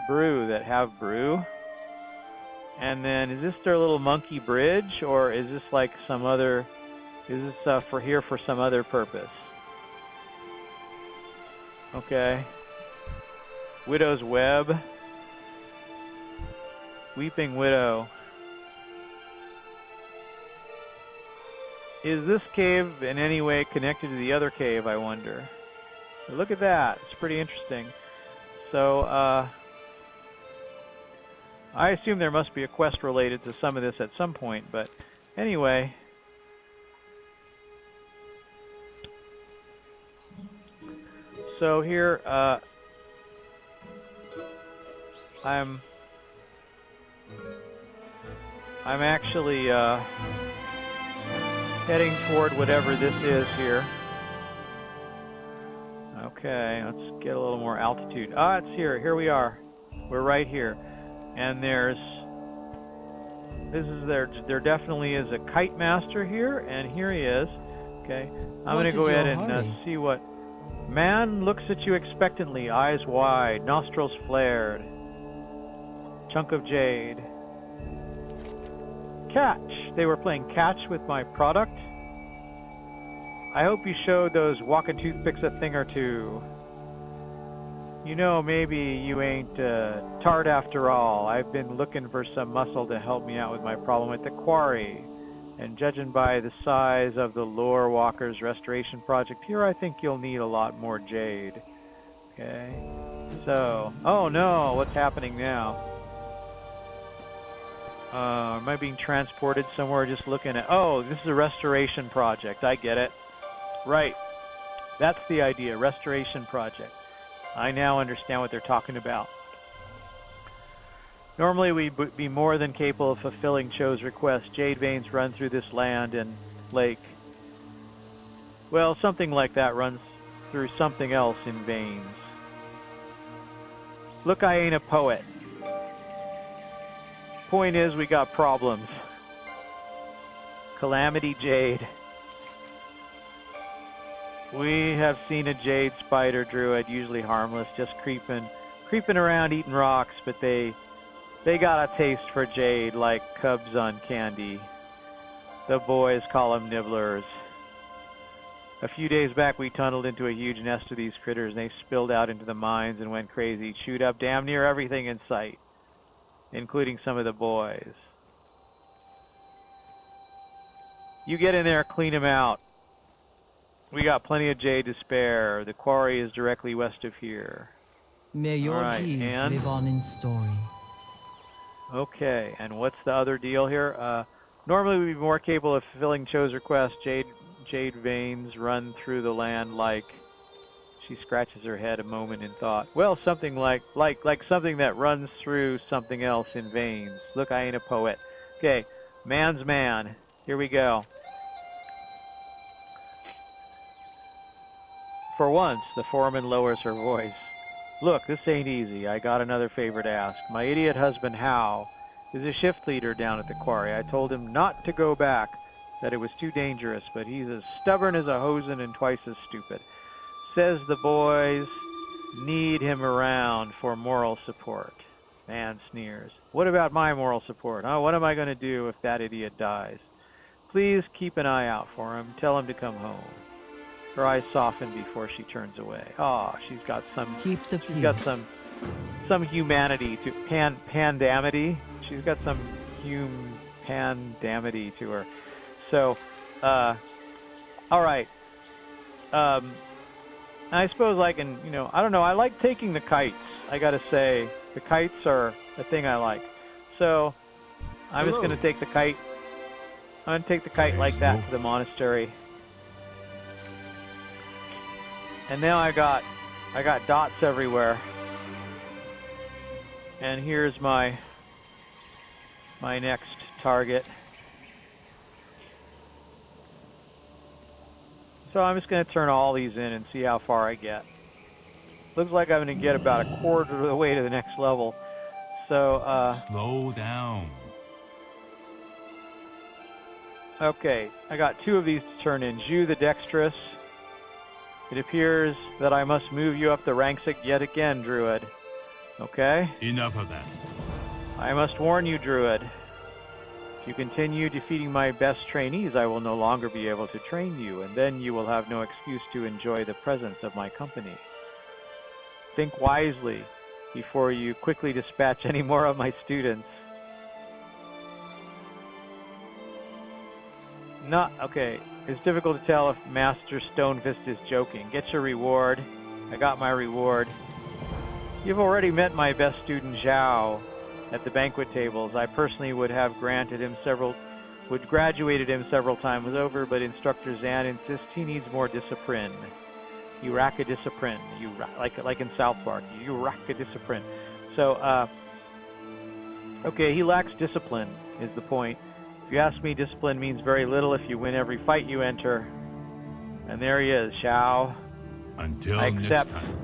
brew, that have brew. And then, is this their little monkey bridge, or is this like some other? Is this for some other purpose? Okay. Widow's Web. Weeping Widow. Is this cave in any way connected to the other cave, I wonder? Look at that. It's pretty interesting. So, I assume there must be a quest related to some of this at some point, but anyway. So here, I'm actually heading toward whatever this is here. Okay, let's get a little more altitude. Ah, it's here. Here we are. We're right here. And there definitely is a kite master here, and here he is. Okay, I'm going to go ahead and see what. Man looks at you expectantly, eyes wide, nostrils flared. Chunk of jade. Catch. They were playing catch with my product. I hope you showed those walking toothpicks a thing or two. You know, maybe you ain't tart after all. I've been looking for some muscle to help me out with my problem at the quarry. And judging by the size of the Lore Walkers restoration project here, I think you'll need a lot more jade. Okay. So, oh no, what's happening now? Am I being transported somewhere just looking at... Oh, this is a restoration project. I get it. Right. That's the idea. Restoration project. I now understand what they're talking about. Normally we'd be more than capable of fulfilling Cho's request. Jade veins run through this land and lake. Well, something like that runs through something else in veins. Look, I ain't a poet. Point is, we got problems. Calamity Jade. We have seen a jade spider druid, usually harmless, just creeping around eating rocks, but they got a taste for jade like cubs on candy. The boys call them nibblers. A few days back we tunneled into a huge nest of these critters, and they spilled out into the mines and went crazy, chewed up damn near everything in sight, including some of the boys. You get in there, clean them out. We got plenty of jade to spare. The quarry is directly west of here. May your deeds live on in story. Okay, and what's the other deal here? Normally we'd be more capable of fulfilling Cho's request. Jade veins run through the land like... She scratches her head a moment in thought. Well, something like something that runs through something else in veins. Look, I ain't a poet. Okay, man's man. Here we go. For once, the foreman lowers her voice. Look, this ain't easy. I got another favor to ask. My idiot husband, Hal, is a shift leader down at the quarry. I told him not to go back, that it was too dangerous, but he's as stubborn as a hosen and twice as stupid. Says the boys need him around for moral support. Man sneers. What about my moral support? Huh? What am I going to do if that idiot dies? Please keep an eye out for him. Tell him to come home. Her eyes soften before she turns away. Oh, she's got some... Keep the peace. She's got some humanity to... Pandamity? She's got some pandamity to her. So, alright. I suppose I can, I don't know, I like taking the kites. I gotta say, the kites are the thing I like. So, I'm just gonna take the kite. I'm gonna take the kite like that to the monastery. And now I got dots everywhere. And here's my next target. So I'm just going to turn all these in and see how far I get. Looks like I'm going to get about a quarter of the way to the next level. So, Slow down. okay, I got 2 of these to turn in. Zhu the Dexterous. It appears that I must move you up the ranks yet again, Druid. Okay? Enough of that. I must warn you, Druid. If you continue defeating my best trainees, I will no longer be able to train you, and then you will have no excuse to enjoy the presence of my company. Think wisely before you quickly dispatch any more of my students. Okay. It's difficult to tell if Master Stonefist is joking. Get your reward. I got my reward. You've already met my best student Zhao at the banquet tables. I personally would have graduated him several times over, but instructor Zan insists he needs more discipline. You lack a discipline. Like in South Park. You lack a discipline. So, okay, he lacks discipline is the point. If you ask me, discipline means very little if you win every fight you enter. And there he is, Zhao. Until I next accept time.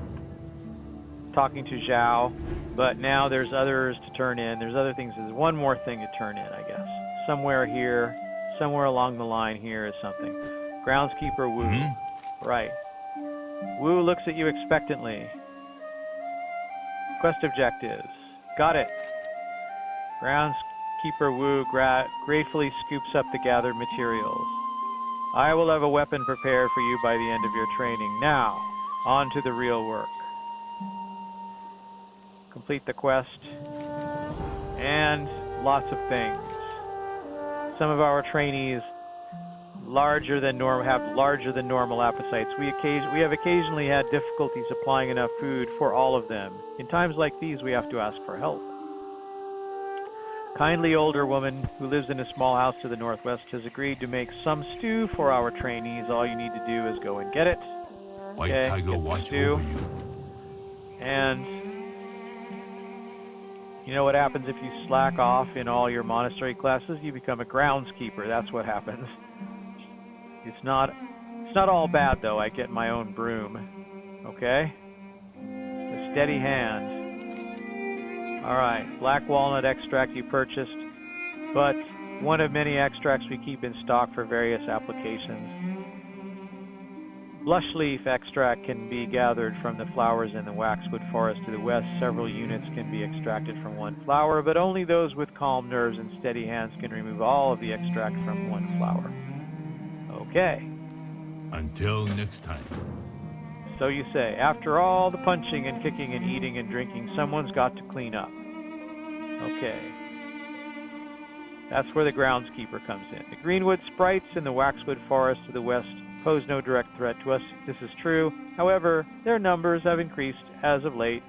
talking to Zhao, but now there's others to turn in. There's other things. There's one more thing to turn in, I guess. Somewhere here, somewhere along the line here is something. Groundskeeper Wu. Mm-hmm. Right. Wu looks at you expectantly. Quest objectives. Got it. Groundskeeper Wu gratefully scoops up the gathered materials. I will have a weapon prepared for you by the end of your training. Now, on to the real work. Complete the quest. And lots of things. Some of our trainees have larger than normal appetites. We have occasionally had difficulty supplying enough food for all of them. In times like these, we have to ask for help. Kindly older woman who lives in a small house to the northwest has agreed to make some stew for our trainees. All you need to do is go and get it. White Okay, Tiger get watch stew. over you. And you know what happens if you slack off in all your monastery classes? You become a groundskeeper. That's what happens. It's not all bad though. I get my own broom. Okay? A steady hand. Alright, black walnut extract you purchased, but one of many extracts we keep in stock for various applications. Blush leaf extract can be gathered from the flowers in the waxwood forest to the west. Several units can be extracted from one flower, but only those with calm nerves and steady hands can remove all of the extract from one flower. Okay. Until next time. So you say, after all the punching and kicking and eating and drinking, someone's got to clean up. Okay. That's where the groundskeeper comes in. The greenwood sprites in the waxwood forest to the west pose no direct threat to us. This is true. However, their numbers have increased as of late,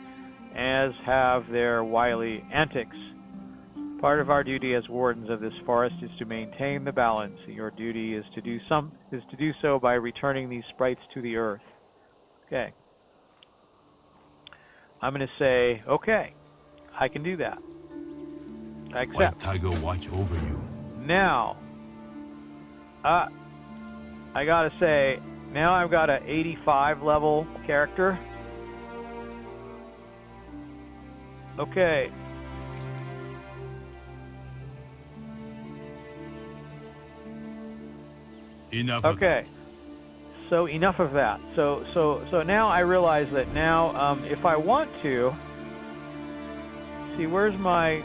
as have their wily antics. Part of our duty as wardens of this forest is to maintain the balance. Your duty is to do so by returning these sprites to the earth. Okay. I'm going to say, okay, I can do that. I accept. White Tiger watch over you. Now, I gotta say, now I've got an 85 level character. Okay. Enough of Okay. So enough of that. So now I realize that now, if I want to, see, where's my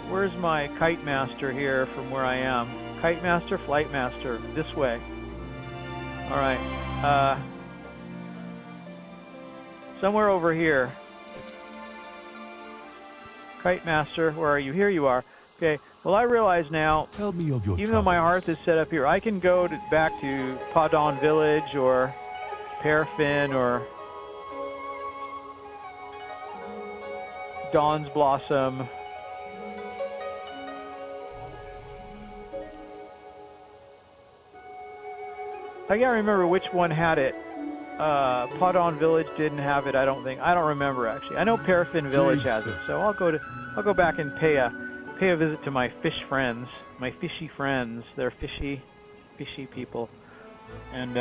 kite master here from where I am? Kite master, flight master, this way. All right. Somewhere over here. Kite master, where are you? Here you are. Okay. Well, I realize now, Tell me of your even though my hearth is set up here, I can go back to Padon Village or Paraffin or Dawn's Blossom. I can't remember which one had it. Podon Village didn't have it. I don't think. I don't remember actually. I know Paraffin Village has it, so I'll go back and pay a visit to my fish friends, my fishy friends. They're fishy people, and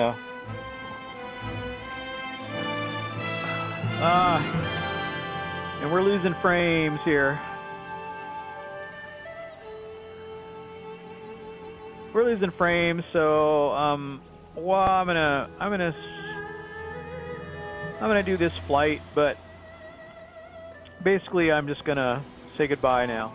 we're losing frames here. We're losing frames, so well, I'm gonna do this flight, but basically I'm just gonna say goodbye now.